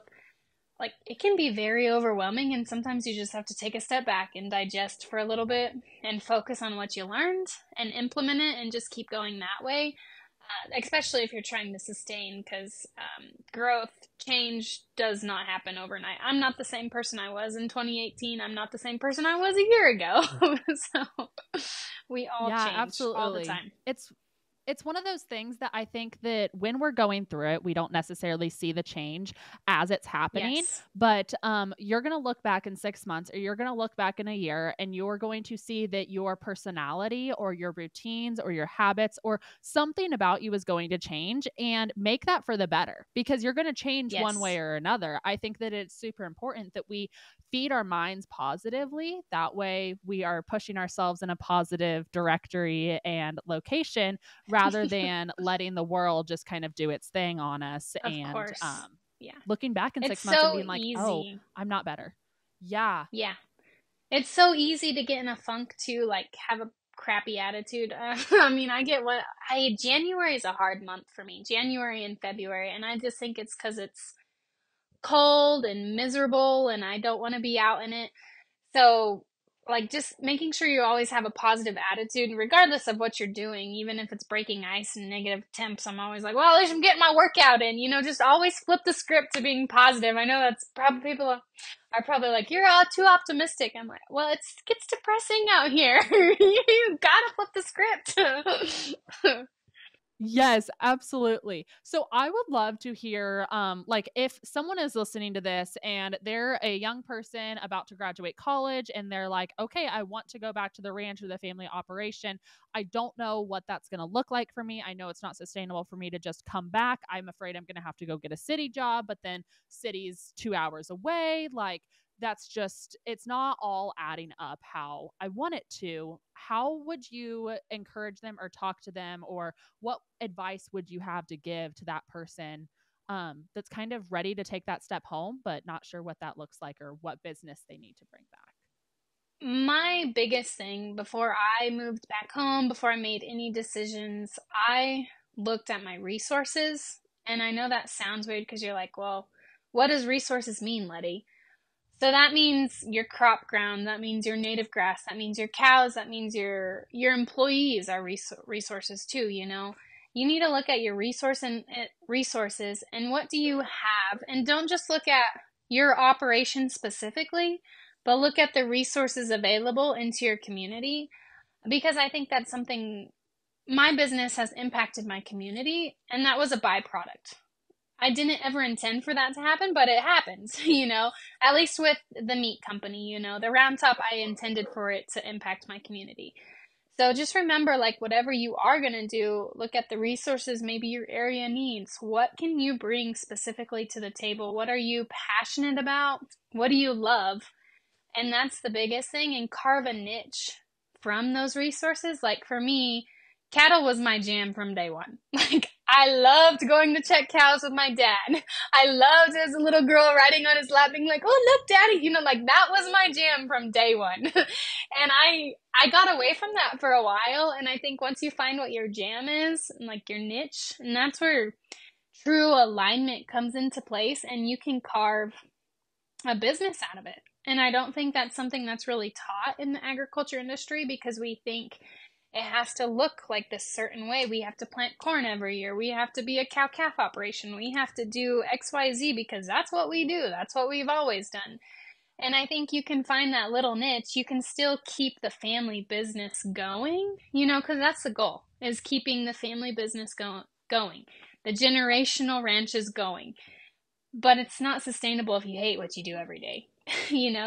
[SPEAKER 2] like, it can be very overwhelming, and sometimes you just have to take a step back and digest for a little bit and focus on what you learned and implement it and just keep going that way. especially if you're trying to sustain, because growth, change does not happen overnight. I'm not the same person I was in 2018. I'm not the same person I was a year ago. So we all
[SPEAKER 1] Yeah,
[SPEAKER 2] change all the
[SPEAKER 1] absolutely.
[SPEAKER 2] time.
[SPEAKER 1] It's one of those things that I think that when we're going through it, we don't necessarily see the change as it's happening.
[SPEAKER 2] Yes.
[SPEAKER 1] But you're going to look back in 6 months, or you're going to look back in a year, and you're going to see that your personality or your routines or your habits or something about you is going to change, and make that for the better, because you're going to change one way
[SPEAKER 2] Yes.
[SPEAKER 1] or another. I think that it's super important that we feed our minds positively. That way we are pushing ourselves in a positive directory and location, rather than letting the world just kind of do its thing on us,
[SPEAKER 2] Of
[SPEAKER 1] and
[SPEAKER 2] course. Yeah.
[SPEAKER 1] looking back in
[SPEAKER 2] It's
[SPEAKER 1] 6 months and
[SPEAKER 2] so
[SPEAKER 1] being like, oh,
[SPEAKER 2] easy.
[SPEAKER 1] I'm not better. Yeah.
[SPEAKER 2] Yeah. It's so easy to get in a funk to like have a crappy attitude. I mean, I get what I January is a hard month for me. January and February, and I just think it's cuz it's cold and miserable and I don't want to be out in it. So, like, just making sure you always have a positive attitude, regardless of what you're doing, even if it's breaking ice and negative temps. I'm always like, well, at least I'm getting my workout in. Just always flip the script to being positive. I know that's probably people are probably like, you're all too optimistic. I'm like, well, it gets depressing out here. You gotta flip the script.
[SPEAKER 1] Yes, absolutely. So I would love to hear, like, if someone is listening to this and they're a young person about to graduate college and they're like, okay, I want to go back to the ranch or the family operation. I don't know what that's going to look like for me. I know it's not sustainable for me to just come back. I'm afraid I'm going to have to go get a city job, but then city's 2 hours away. Like, that's just, it's not all adding up how I want it to. How would you encourage them or talk to them, or what advice would you have to give to that person that's kind of ready to take that step home, but not sure what that looks like or what business they need to bring back?
[SPEAKER 2] My biggest thing before I moved back home, before I made any decisions, I looked at my resources. And I know that sounds weird because you're like, well, what does resources mean, Lettie? So that means your crop ground, that means your native grass, that means your cows, that means your employees are resources too, you know. You need to look at your resources and what do you have, and don't just look at your operation specifically, but look at the resources available into your community, because I think that's something. My business has impacted my community, and that was a byproduct. I didn't ever intend for that to happen, but it happens, at least with the meat company, the Round Top, I intended for it to impact my community. So just remember, like, whatever you are going to do, look at the resources maybe your area needs. What can you bring specifically to the table? What are you passionate about? What do you love? And that's the biggest thing, and carve a niche from those resources. Like for me, cattle was my jam from day one. Like I loved going to check cows with my dad. I loved as a little girl riding on his lap being like, oh look daddy, like that was my jam from day one. And I got away from that for a while, and I think once you find what your jam is and like your niche, and that's where true alignment comes into place, and you can carve a business out of it. And I don't think that's something that's really taught in the agriculture industry, because we think it has to look like this certain way. We have to plant corn every year. We have to be a cow-calf operation. We have to do XYZ because that's what we do. That's what we've always done. And I think you can find that little niche. You can still keep the family business going, because that's the goal, is keeping the family business going. The generational ranch is going. But it's not sustainable if you hate what you do every day.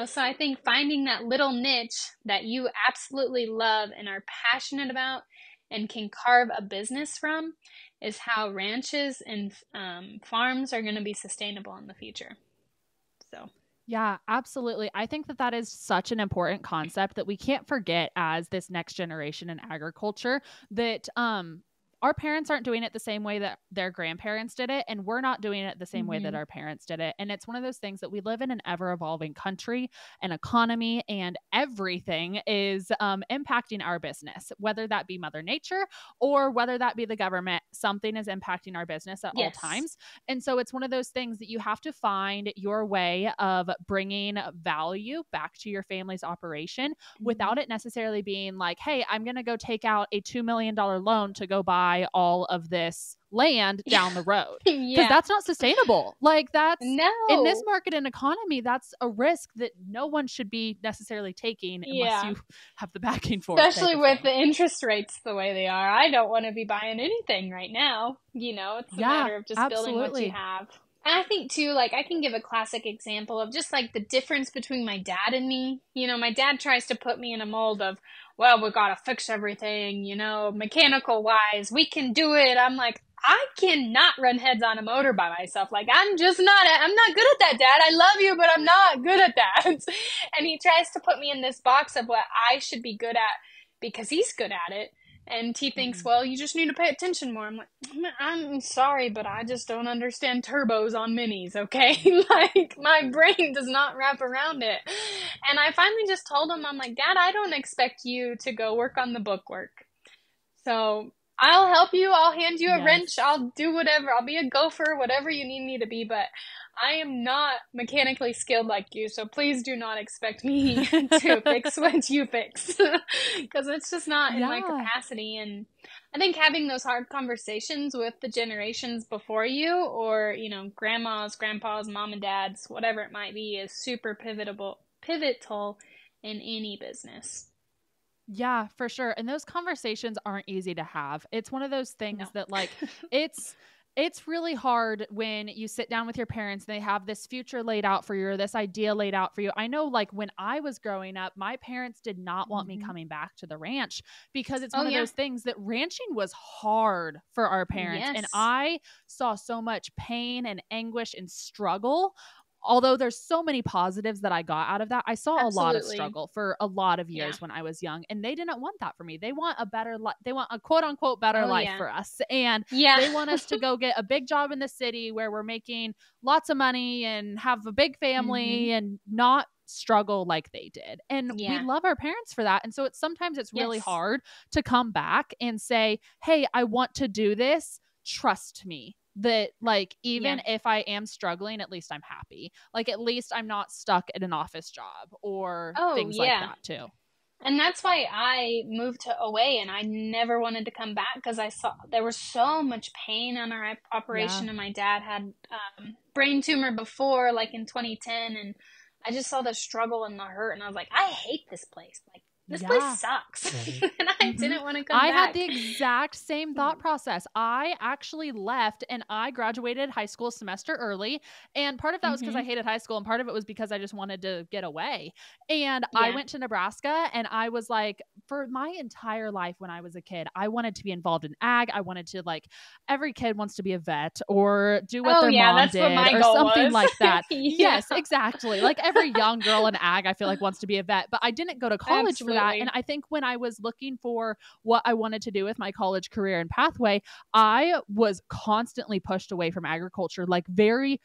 [SPEAKER 2] So I think finding that little niche that you absolutely love and are passionate about and can carve a business from is how ranches and farms are going to be sustainable in the future. So
[SPEAKER 1] Yeah, absolutely. I think that that is such an important concept that we can't forget as this next generation in agriculture, that our parents aren't doing it the same way that their grandparents did it, and we're not doing it the same way that our parents did it. And it's one of those things that we live in an ever-evolving country and economy, and everything is impacting our business, whether that be Mother Nature or whether that be the government. Something is impacting our business at all times. And so it's one of those things that you have to find your way of bringing value back to your family's operation without it necessarily being like, hey, I'm going to go take out a $2 million loan to go buy buy all of this land down the road, because
[SPEAKER 2] Yeah.
[SPEAKER 1] that's not sustainable. Like that's in this
[SPEAKER 2] No.
[SPEAKER 1] market and economy, that's a risk that no one should be necessarily taking unless
[SPEAKER 2] Yeah.
[SPEAKER 1] you have the backing for it.
[SPEAKER 2] Especially with the interest rates the way they are. I don't want to be buying anything right now. You know, it's a matter of just building what you
[SPEAKER 1] absolutely.
[SPEAKER 2] have. And I think too, like I can give a classic example of just like the difference between my dad and me. You know, my dad tries to put me in a mold of, well, we gotta fix everything, you know, mechanical wise, we can do it. I'm like, I cannot run heads on a motor by myself. Like I'm not good at that, Dad. I love you, but I'm not good at that. And he tries to put me in this box of what I should be good at because he's good at it. And he thinks, well, you just need to pay attention more. I'm like, I'm sorry, but I just don't understand turbos on minis, okay? Like, my brain does not wrap around it. And I finally just told him, I'm like, Dad, I don't expect you to go work on the bookwork. So I'll help you. I'll hand you a wrench. I'll do whatever. I'll be a gopher, whatever you need me to be. But I am not mechanically skilled like you. So please do not expect me to fix what you fix. Because it's just not in my capacity. And I think having those hard conversations with the generations before you, or, you know, grandmas, grandpas, mom and dads, whatever it might be, is super pivotal in any business.
[SPEAKER 1] Yeah, for sure. And those conversations aren't easy to have. It's one of those things that like it's really hard when you sit down with your parents and they have this future laid out for you, or this idea laid out for you. I know like when I was growing up, my parents did not want me coming back to the ranch because it's one of those things that ranching was hard for our parents. And I saw so much pain and anguish and struggle. Although there's so many positives that I got out of that, I saw a lot of struggle for a lot of years when I was young, and they didn't want that for me. They want a better life. They want a quote unquote better life for us. And they want us to go get a big job in the city where we're making lots of money and have a big family and not struggle like they did. And we love our parents for that. And so sometimes it's really hard to come back and say, hey, I want to do this. Trust me. That like even if I am struggling, at least I'm happy. Like at least I'm not stuck at an office job or things like that too.
[SPEAKER 2] And that's why I moved away and I never wanted to come back, because I saw there was so much pain on our operation, and my dad had brain tumor before, like in 2010, and I just saw the struggle and the hurt, and I was like, I hate this place. Like this place sucks. And I didn't want to come back.
[SPEAKER 1] I had the exact same thought process. I actually left and I graduated high school a semester early. And part of that was because I hated high school, and part of it was because I just wanted to get away. And I went to Nebraska, and I was like, for my entire life when I was a kid, I wanted to be involved in ag. I wanted to, like, every kid wants to be a vet or do what their mom did or something like that. Yes, exactly. Like every young girl in ag, I feel like wants to be a vet, but I didn't go to college for that. And I think when I was looking for what I wanted to do with my college career and pathway, I was constantly pushed away from agriculture, like very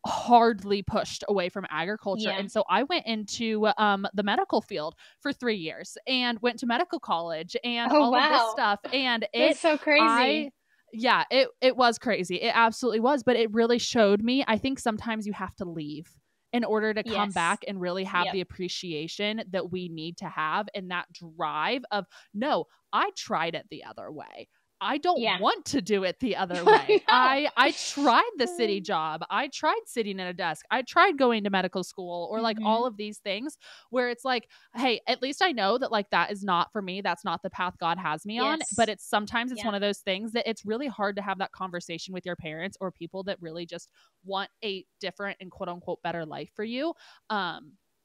[SPEAKER 1] hardly pushed away from agriculture. And so I went into the medical field for 3 years and went to medical college and all of this stuff. And it's
[SPEAKER 2] so crazy.
[SPEAKER 1] It was crazy. It absolutely was. But it really showed me, I think sometimes you have to leave in order to come back and really have the appreciation that we need to have, and that drive of, no, I tried it the other way. I don't want to do it the other way. I tried the city job. I tried sitting at a desk. I tried going to medical school, or like all of these things where it's like, hey, at least I know that like that is not for me. That's not the path God has me on. But it's sometimes it's one of those things that it's really hard to have that conversation with your parents or people that really just want a different and quote unquote better life for you.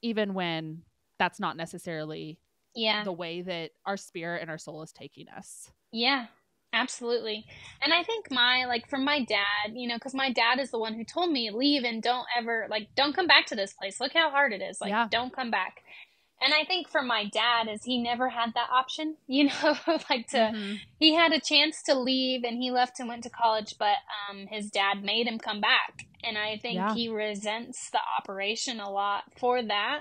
[SPEAKER 1] Even when that's not necessarily the way that our spirit and our soul is taking us.
[SPEAKER 2] Yeah. Absolutely. And I think from my dad, you know, because my dad is the one who told me, leave and don't ever, like, don't come back to this place. Look how hard it is. Like, don't come back. And I think for my dad is he never had that option, you know, like he had a chance to leave and he left and went to college, but his dad made him come back. And I think he resents the operation a lot for that.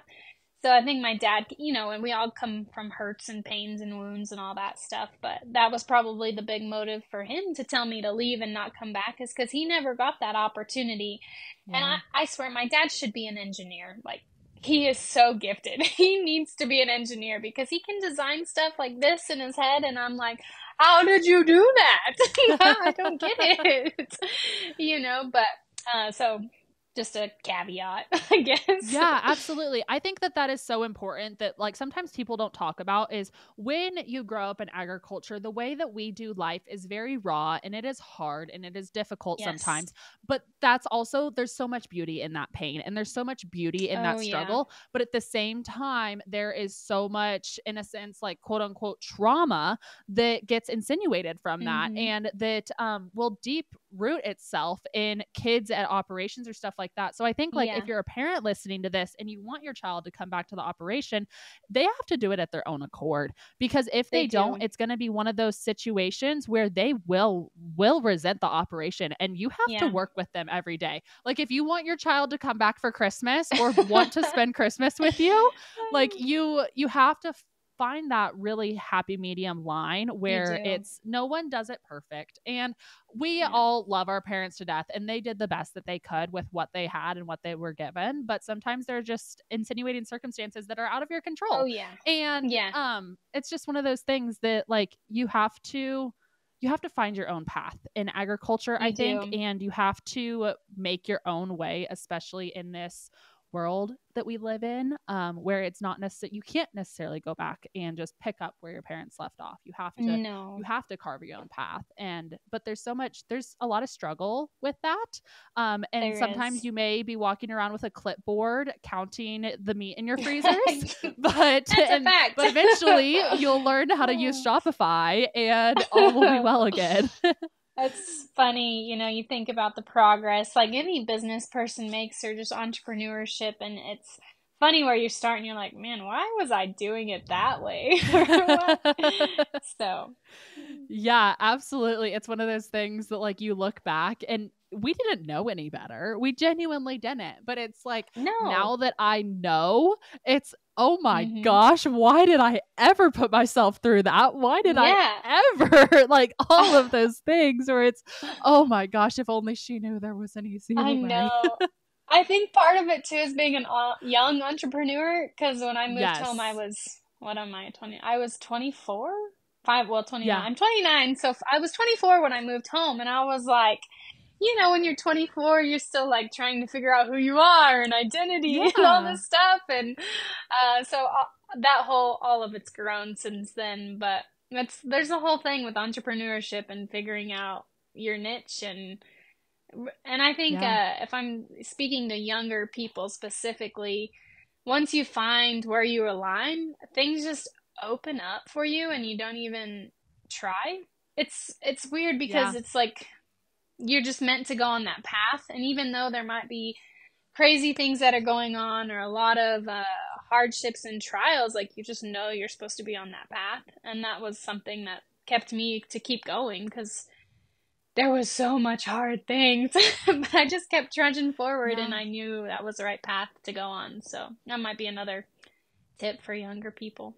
[SPEAKER 2] So I think my dad, you know, and we all come from hurts and pains and wounds and all that stuff, but that was probably the big motive for him to tell me to leave and not come back, is because he never got that opportunity. And I swear my dad should be an engineer. Like, he is so gifted. He needs to be an engineer because he can design stuff like this in his head. And I'm like, how did you do that? I don't get it. But so just a caveat, I guess.
[SPEAKER 1] Yeah, absolutely. I think that is so important that like sometimes people don't talk about is when you grow up in agriculture, the way that we do life is very raw and it is hard and it is difficult
[SPEAKER 2] Yes.
[SPEAKER 1] sometimes. But that's also, there's so much beauty in that pain and there's so much beauty in
[SPEAKER 2] Oh,
[SPEAKER 1] that
[SPEAKER 2] yeah.
[SPEAKER 1] struggle. But at the same time, there is so much, in a sense, like quote unquote trauma that gets insinuated from that
[SPEAKER 2] Mm-hmm.
[SPEAKER 1] and that will deep root itself in kids at operations or stuff like that. So I think like if
[SPEAKER 2] Yeah,
[SPEAKER 1] you're a parent listening to this and you want your child to come back to the operation, they have to do it at their own accord, because if
[SPEAKER 2] they
[SPEAKER 1] they don't,
[SPEAKER 2] do.
[SPEAKER 1] it's going to be one of those situations where they will resent the operation and you have to
[SPEAKER 2] Yeah.
[SPEAKER 1] work with them every day. Like if you want your child to come back for Christmas or want to spend Christmas with you, like you have to find that really happy medium line
[SPEAKER 2] You
[SPEAKER 1] where
[SPEAKER 2] do.
[SPEAKER 1] it's no one does it perfect. And we
[SPEAKER 2] Yeah.
[SPEAKER 1] all love our parents to death and they did the best that they could with what they had and what they were given. But sometimes they're just insinuating circumstances that are out of your
[SPEAKER 2] Oh,
[SPEAKER 1] control.
[SPEAKER 2] yeah.
[SPEAKER 1] And
[SPEAKER 2] Yeah,
[SPEAKER 1] it's just one of those things that like you have to find your own path in agriculture, I
[SPEAKER 2] you
[SPEAKER 1] think,
[SPEAKER 2] do.
[SPEAKER 1] and you have to make your own way, especially in this world that we live in, where it's not necessarily, you can't necessarily go back and just pick up where your parents left off. You
[SPEAKER 2] No,
[SPEAKER 1] have to carve your own path. And but there's a lot of struggle with that, and
[SPEAKER 2] there
[SPEAKER 1] sometimes
[SPEAKER 2] is.
[SPEAKER 1] you may be walking around with a clipboard counting the meat in your freezers, but
[SPEAKER 2] That's a fact.
[SPEAKER 1] but eventually you'll learn how to use Shopify and all will be well again.
[SPEAKER 2] It's funny, you think about the progress like any business person makes or just entrepreneurship, and it's funny where you start and you're like, man, why was I doing it that way? Or what? So,
[SPEAKER 1] Yeah, absolutely. It's one of those things that like you look back and we didn't know any better. We genuinely didn't. But it's like
[SPEAKER 2] no.
[SPEAKER 1] now that I know, it's oh my
[SPEAKER 2] Hmm.
[SPEAKER 1] gosh, why did I ever put myself through that? Why did I
[SPEAKER 2] Yeah.
[SPEAKER 1] ever like all of those things where it's oh my gosh, if only she knew there was an
[SPEAKER 2] I
[SPEAKER 1] easier way.
[SPEAKER 2] know. I think part of it too is being an young entrepreneur. Because when I moved home, I
[SPEAKER 1] Yes.
[SPEAKER 2] was, what am I, 20? I was 24? 5, well, 29.
[SPEAKER 1] Yeah.
[SPEAKER 2] I'm 29. So I was 24 when I moved home, and I was like, when you're 24, you're still like trying to figure out who you are and identity and all
[SPEAKER 1] Yeah.
[SPEAKER 2] this stuff. And all of it's grown since then. But there's a whole thing with entrepreneurship and figuring out your niche. And I think
[SPEAKER 1] Yeah.
[SPEAKER 2] if I'm speaking to younger people specifically, once you find where you align, things just open up for you and you don't even try. It's weird because
[SPEAKER 1] Yeah.
[SPEAKER 2] it's like you're just meant to go on that path. And even though there might be crazy things that are going on or a lot of hardships and trials, like you just know you're supposed to be on that path. And that was something that kept me to keep going because there was so much hard things. But I just kept trudging forward and
[SPEAKER 1] Yeah.
[SPEAKER 2] I knew that was the right path to go on. So that might be another tip for younger people.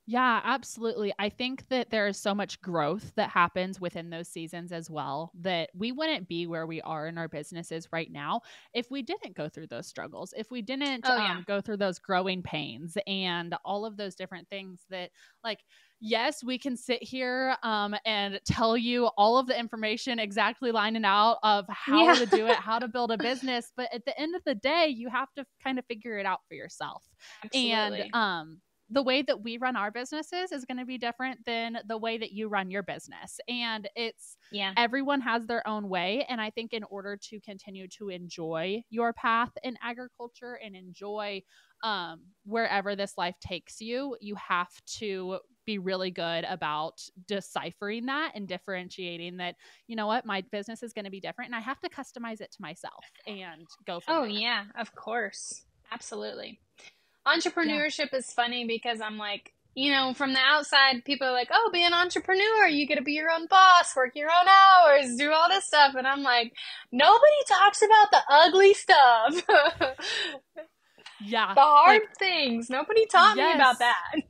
[SPEAKER 1] Yeah, absolutely. I think that there is so much growth that happens within those seasons as well, that we wouldn't be where we are in our businesses right now if we didn't go through those struggles, if we didn't
[SPEAKER 2] Oh, yeah.
[SPEAKER 1] go through those growing pains and all of those different things that, like, yes, we can sit here and tell you all of the information exactly lining out of how
[SPEAKER 2] Yeah,
[SPEAKER 1] to do it, how to build a business. But at the end of the day, you have to kind of figure it out for yourself. And
[SPEAKER 2] absolutely.
[SPEAKER 1] the way that we run our businesses is going to be different than the way that you run your business. And it's
[SPEAKER 2] Yeah.
[SPEAKER 1] everyone has their own way. And I think in order to continue to enjoy your path in agriculture and enjoy wherever this life takes you, you have to be really good about deciphering that and differentiating that, you know what, my business is going to be different and I have to customize it to myself and go from
[SPEAKER 2] Oh,
[SPEAKER 1] there.
[SPEAKER 2] yeah, of course. Absolutely.
[SPEAKER 1] Yeah.
[SPEAKER 2] Entrepreneurship is funny because I'm like, from the outside, people are like, oh, be an entrepreneur. You get to be your own boss, work your own hours, do all this stuff. And I'm like, nobody talks about the ugly stuff,
[SPEAKER 1] Yeah.
[SPEAKER 2] the hard
[SPEAKER 1] Like,
[SPEAKER 2] things. Nobody taught me about
[SPEAKER 1] yes.
[SPEAKER 2] that.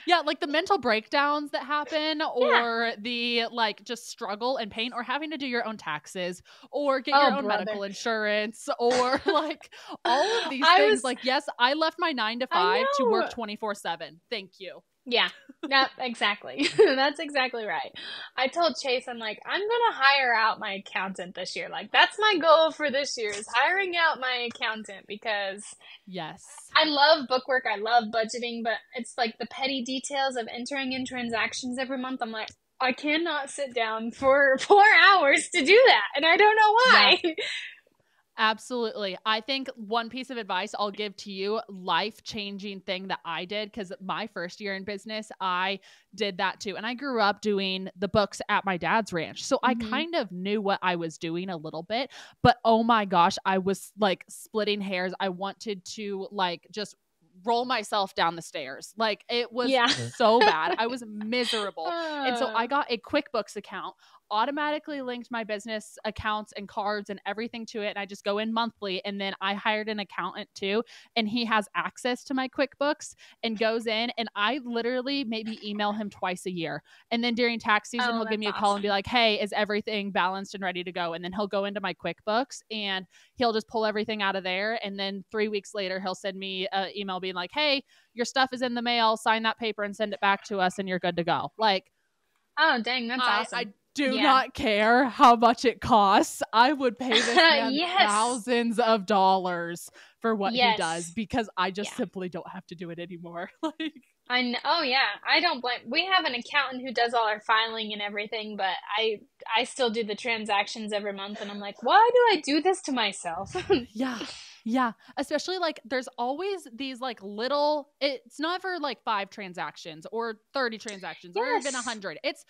[SPEAKER 1] Yeah, like the mental breakdowns that happen,
[SPEAKER 2] Yeah.
[SPEAKER 1] or the like just struggle and pain, or having to do your own taxes, or get your
[SPEAKER 2] Oh,
[SPEAKER 1] own
[SPEAKER 2] brother.
[SPEAKER 1] medical insurance, or like all of these
[SPEAKER 2] I
[SPEAKER 1] things.
[SPEAKER 2] was,
[SPEAKER 1] Like, yes, I left my 9 to
[SPEAKER 2] I
[SPEAKER 1] 5 to work
[SPEAKER 2] know.
[SPEAKER 1] 24/7. Thank you.
[SPEAKER 2] Yeah. Yep, exactly. That's exactly right. I told Chase, I'm like, I'm gonna hire out my accountant this year. Like, that's my goal for this year is hiring out my accountant because
[SPEAKER 1] Yes.
[SPEAKER 2] I love bookwork, I love budgeting, but it's like the petty details of entering in transactions every month. I'm like, I cannot sit down for 4 hours to do that, and I don't know why.
[SPEAKER 1] Yeah. Absolutely. I think one piece of advice I'll give to you, life-changing thing that I did, because my first year in business, I did that too. And I grew up doing the books at my dad's ranch. So I kind of knew what I was doing a little bit. But oh my gosh, I was like splitting hairs. I wanted to like just roll myself down the stairs. Like it was so bad. I was miserable. And so I got a QuickBooks account, automatically linked my business accounts and cards and everything to it. And I just go in monthly. And then I hired an accountant too. And he has access to my QuickBooks and goes in. And I literally maybe email him twice a year. And then during tax season, he'll give me a call and be like, hey, is everything balanced and ready to go? And then he'll go into my QuickBooks and he'll just pull everything out of there. And then 3 weeks later, he'll send me an email being like, hey, your stuff is in the mail. Sign that paper and send it back to us and you're good to go. Like,
[SPEAKER 2] oh, dang, that's awesome.
[SPEAKER 1] I do not care how much it costs. I would pay this man thousands of dollars for what he does because I just simply don't have to do it anymore. Like,
[SPEAKER 2] I know. Oh yeah, I don't blame. We have an accountant who does all our filing and everything, but I still do the transactions every month, and I'm like, why do I do this to myself?
[SPEAKER 1] Yeah. Especially like there's always these like little, it's not for like 5 transactions or 30 transactions or even 100. It's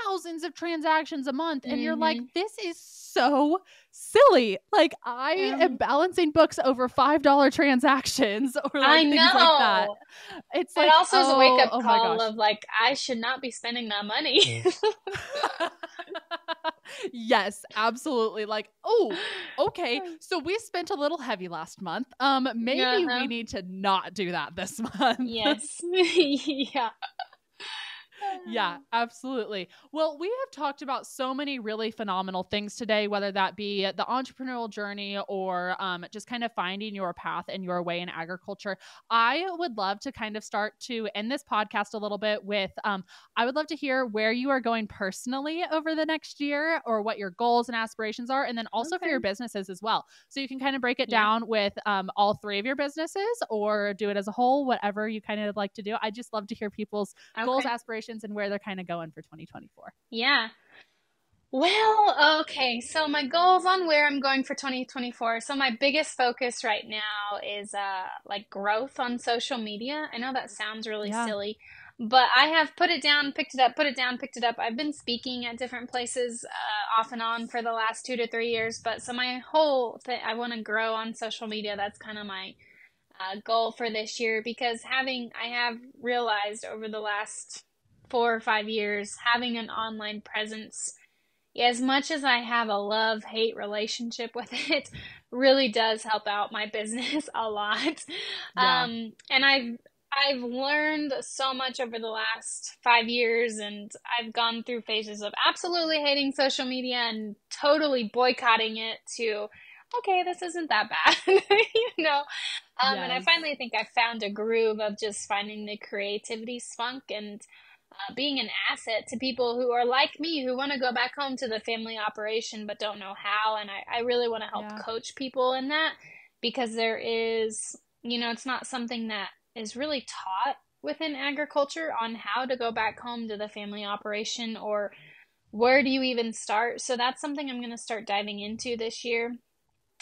[SPEAKER 1] thousands of transactions a month. And you're like, this is so silly. Like I am balancing books over $5 transactions or like things like that. It's like,
[SPEAKER 2] also is a wake up call of like, I should not be spending that money.
[SPEAKER 1] Yes, absolutely. Like, oh, okay. So we spent a little heavy last month. Maybe we need to not do that this month.
[SPEAKER 2] Yes. Yeah.
[SPEAKER 1] Yeah, absolutely. Well, we have talked about so many really phenomenal things today, whether that be the entrepreneurial journey or just kind of finding your path and your way in agriculture. I would love to kind of start to end this podcast a little bit with, I would love to hear where you are going personally over the next year or what your goals and aspirations are. And then also for your businesses as well. So you can kind of break it down with all 3 of your businesses or do it as a whole, whatever you kind of like to do. I just love to hear people's goals, aspirations, and where they're kind of going for 2024.
[SPEAKER 2] Yeah. Well, okay. So my goals on where I'm going for 2024. So my biggest focus right now is like growth on social media. I know that sounds really silly, but I have put it down, picked it up, put it down, picked it up. I've been speaking at different places off and on for the last 2 to 3 years. But so my whole thing, I want to grow on social media. That's kind of my goal for this year because I have realized over the last 4 or 5 years, having an online presence, as much as I have a love-hate relationship with it, really does help out my business a lot. And I've learned so much over the last 5 years, and I've gone through phases of absolutely hating social media and totally boycotting it to, okay, this isn't that bad, you know? And I finally think I found a groove of just finding the creativity spunk and being an asset to people who are like me, who want to go back home to the family operation but don't know how. And I really want to help coach people in that because there is, you know, it's not something that is really taught within agriculture on how to go back home to the family operation or where do you even start. So that's something I'm going to start diving into this year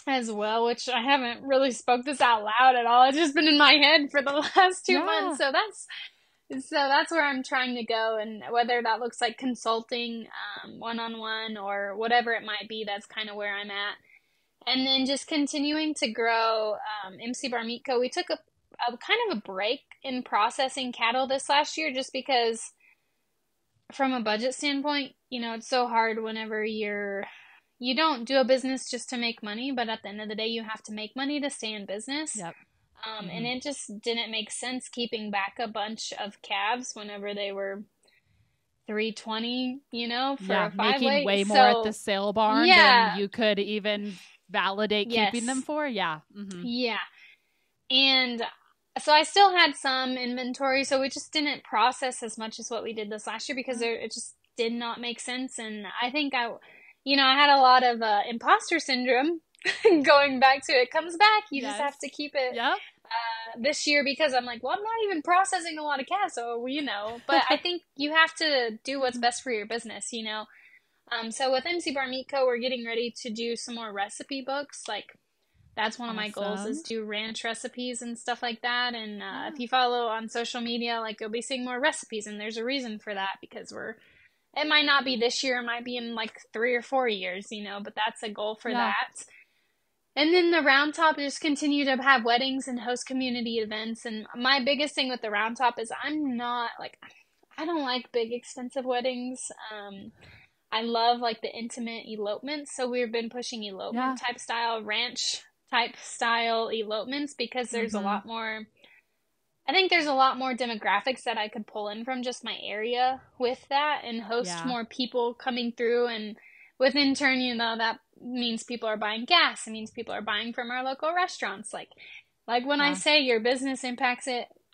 [SPEAKER 2] as well, which I haven't really spoke this out loud at all. It's just been in my head for the last 2 months. So that's where I'm trying to go, and whether that looks like consulting one-on-one or whatever it might be, that's kind of where I'm at. And then just continuing to grow MC Bar Meat Co. We took a kind of a break in processing cattle this last year just because from a budget standpoint, you know, it's so hard whenever you don't do a business just to make money, but at the end of the day, you have to make money to stay in business.
[SPEAKER 1] Yep.
[SPEAKER 2] And it just didn't make sense keeping back a bunch of calves whenever they were $320, you know, for a 5
[SPEAKER 1] making
[SPEAKER 2] weight.
[SPEAKER 1] way more at the sale barn than you could even validate keeping them for. Yeah.
[SPEAKER 2] Yeah. And So I still had some inventory, so we just didn't process as much as what we did this last year because it just did not make sense. And I think I had a lot of imposter syndrome going back to it. Comes back. You just
[SPEAKER 1] Yes.
[SPEAKER 2] have to keep it
[SPEAKER 1] Yep.
[SPEAKER 2] this year because I'm like, well, I'm not even processing a lot of cash, so But I think you have to do what's best for your business. So with MC Bar Meat Co, we're getting ready to do some more recipe books. Like that's one of my goals is
[SPEAKER 1] Awesome.
[SPEAKER 2] do ranch recipes and stuff like that. And if
[SPEAKER 1] Yeah.
[SPEAKER 2] you follow on social media, like you'll be seeing more recipes, and there's a reason for that because it might not be this year, it might be in like 3 or 4 years, but that's a goal for
[SPEAKER 1] Yeah.
[SPEAKER 2] that. And then the round top just continue to have weddings and host community events. And my biggest thing with the round top is I'm not like I don't like big expensive weddings. I love like the intimate elopements. So we've been pushing elopement
[SPEAKER 1] Yeah.
[SPEAKER 2] type style, ranch type style elopements because there's a
[SPEAKER 1] Mm-hmm.
[SPEAKER 2] lot more. I think there's a lot more demographics that I could pull in from just my area with that and host
[SPEAKER 1] Yeah.
[SPEAKER 2] more people coming through. And within turn, that means people are buying gas. It means people are buying from our local restaurants. Like when I
[SPEAKER 1] Yeah.
[SPEAKER 2] say your business impacts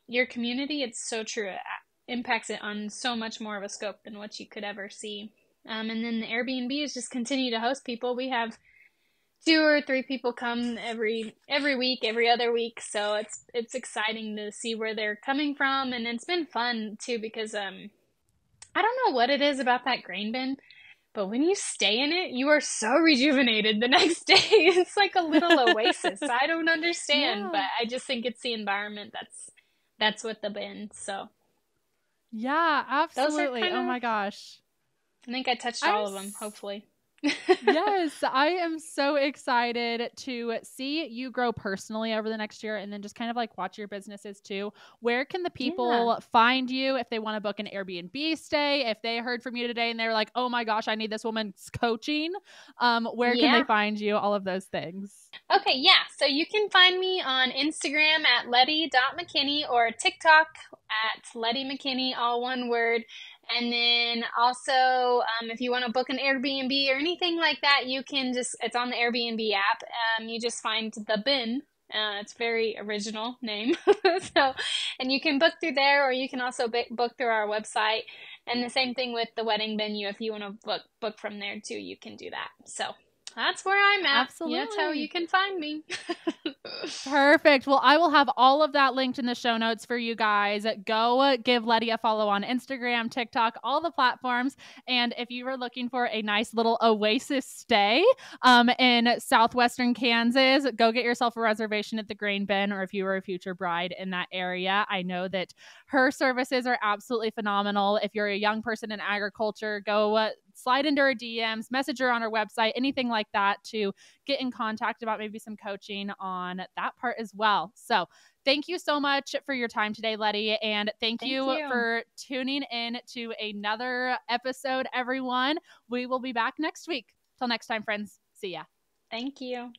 [SPEAKER 2] your community, it's so true. It impacts it on so much more of a scope than what you could ever see. And then the Airbnb is just continue to host people. We have 2 or 3 people come every week, every other week. So it's exciting to see where they're coming from, and it's been fun too because I don't know what it is about that grain bin, but when you stay in it, you are so rejuvenated the next day. It's like a little oasis. I don't understand, but
[SPEAKER 1] Yeah.
[SPEAKER 2] I just think it's the environment that's with the bin. So
[SPEAKER 1] Yeah,
[SPEAKER 2] those are
[SPEAKER 1] absolutely.
[SPEAKER 2] kind
[SPEAKER 1] Oh
[SPEAKER 2] of
[SPEAKER 1] my gosh.
[SPEAKER 2] I think I touched
[SPEAKER 1] I'm
[SPEAKER 2] all of them, hopefully.
[SPEAKER 1] Yes, I am so excited to see you grow personally over the next year and then just kind of like watch your businesses too. Where can the
[SPEAKER 2] Yeah.
[SPEAKER 1] people find you if they want to book an Airbnb stay? If they heard from you today and they were like, "Oh my gosh, I need this woman's coaching." Where can they
[SPEAKER 2] Yeah.
[SPEAKER 1] find you? All of those things.
[SPEAKER 2] Okay, yeah. So you can find me on Instagram at lettie.mckinney or TikTok at Lettie McKinney, all one word. And then also, if you want to book an Airbnb or anything like that, it's on the Airbnb app. You just find The Bin. It's a very original name. So, and you can book through there, or you can also book through our website. And the same thing with the wedding venue. If you want to book from there too, you can do that. So that's where I'm at. That's how you
[SPEAKER 1] Absolutely.
[SPEAKER 2] can find me.
[SPEAKER 1] Perfect. Well, I will have all of that linked in the show notes for you guys. Go give Lettie a follow on Instagram, TikTok, all the platforms. And if you are looking for a nice little oasis stay in southwestern Kansas, go get yourself a reservation at the Grain Bin, or if you were a future bride in that area. I know that her services are absolutely phenomenal. If you're a young person in agriculture, go slide into her DMs, message her on her website, anything like that to get in contact about maybe some coaching on that part as well. So thank you so much for your time today, Lettie. And thank
[SPEAKER 2] Thank
[SPEAKER 1] you
[SPEAKER 2] you.
[SPEAKER 1] for tuning in to another episode, everyone. We will be back next week. Till next time, friends. See ya.
[SPEAKER 2] Thank you.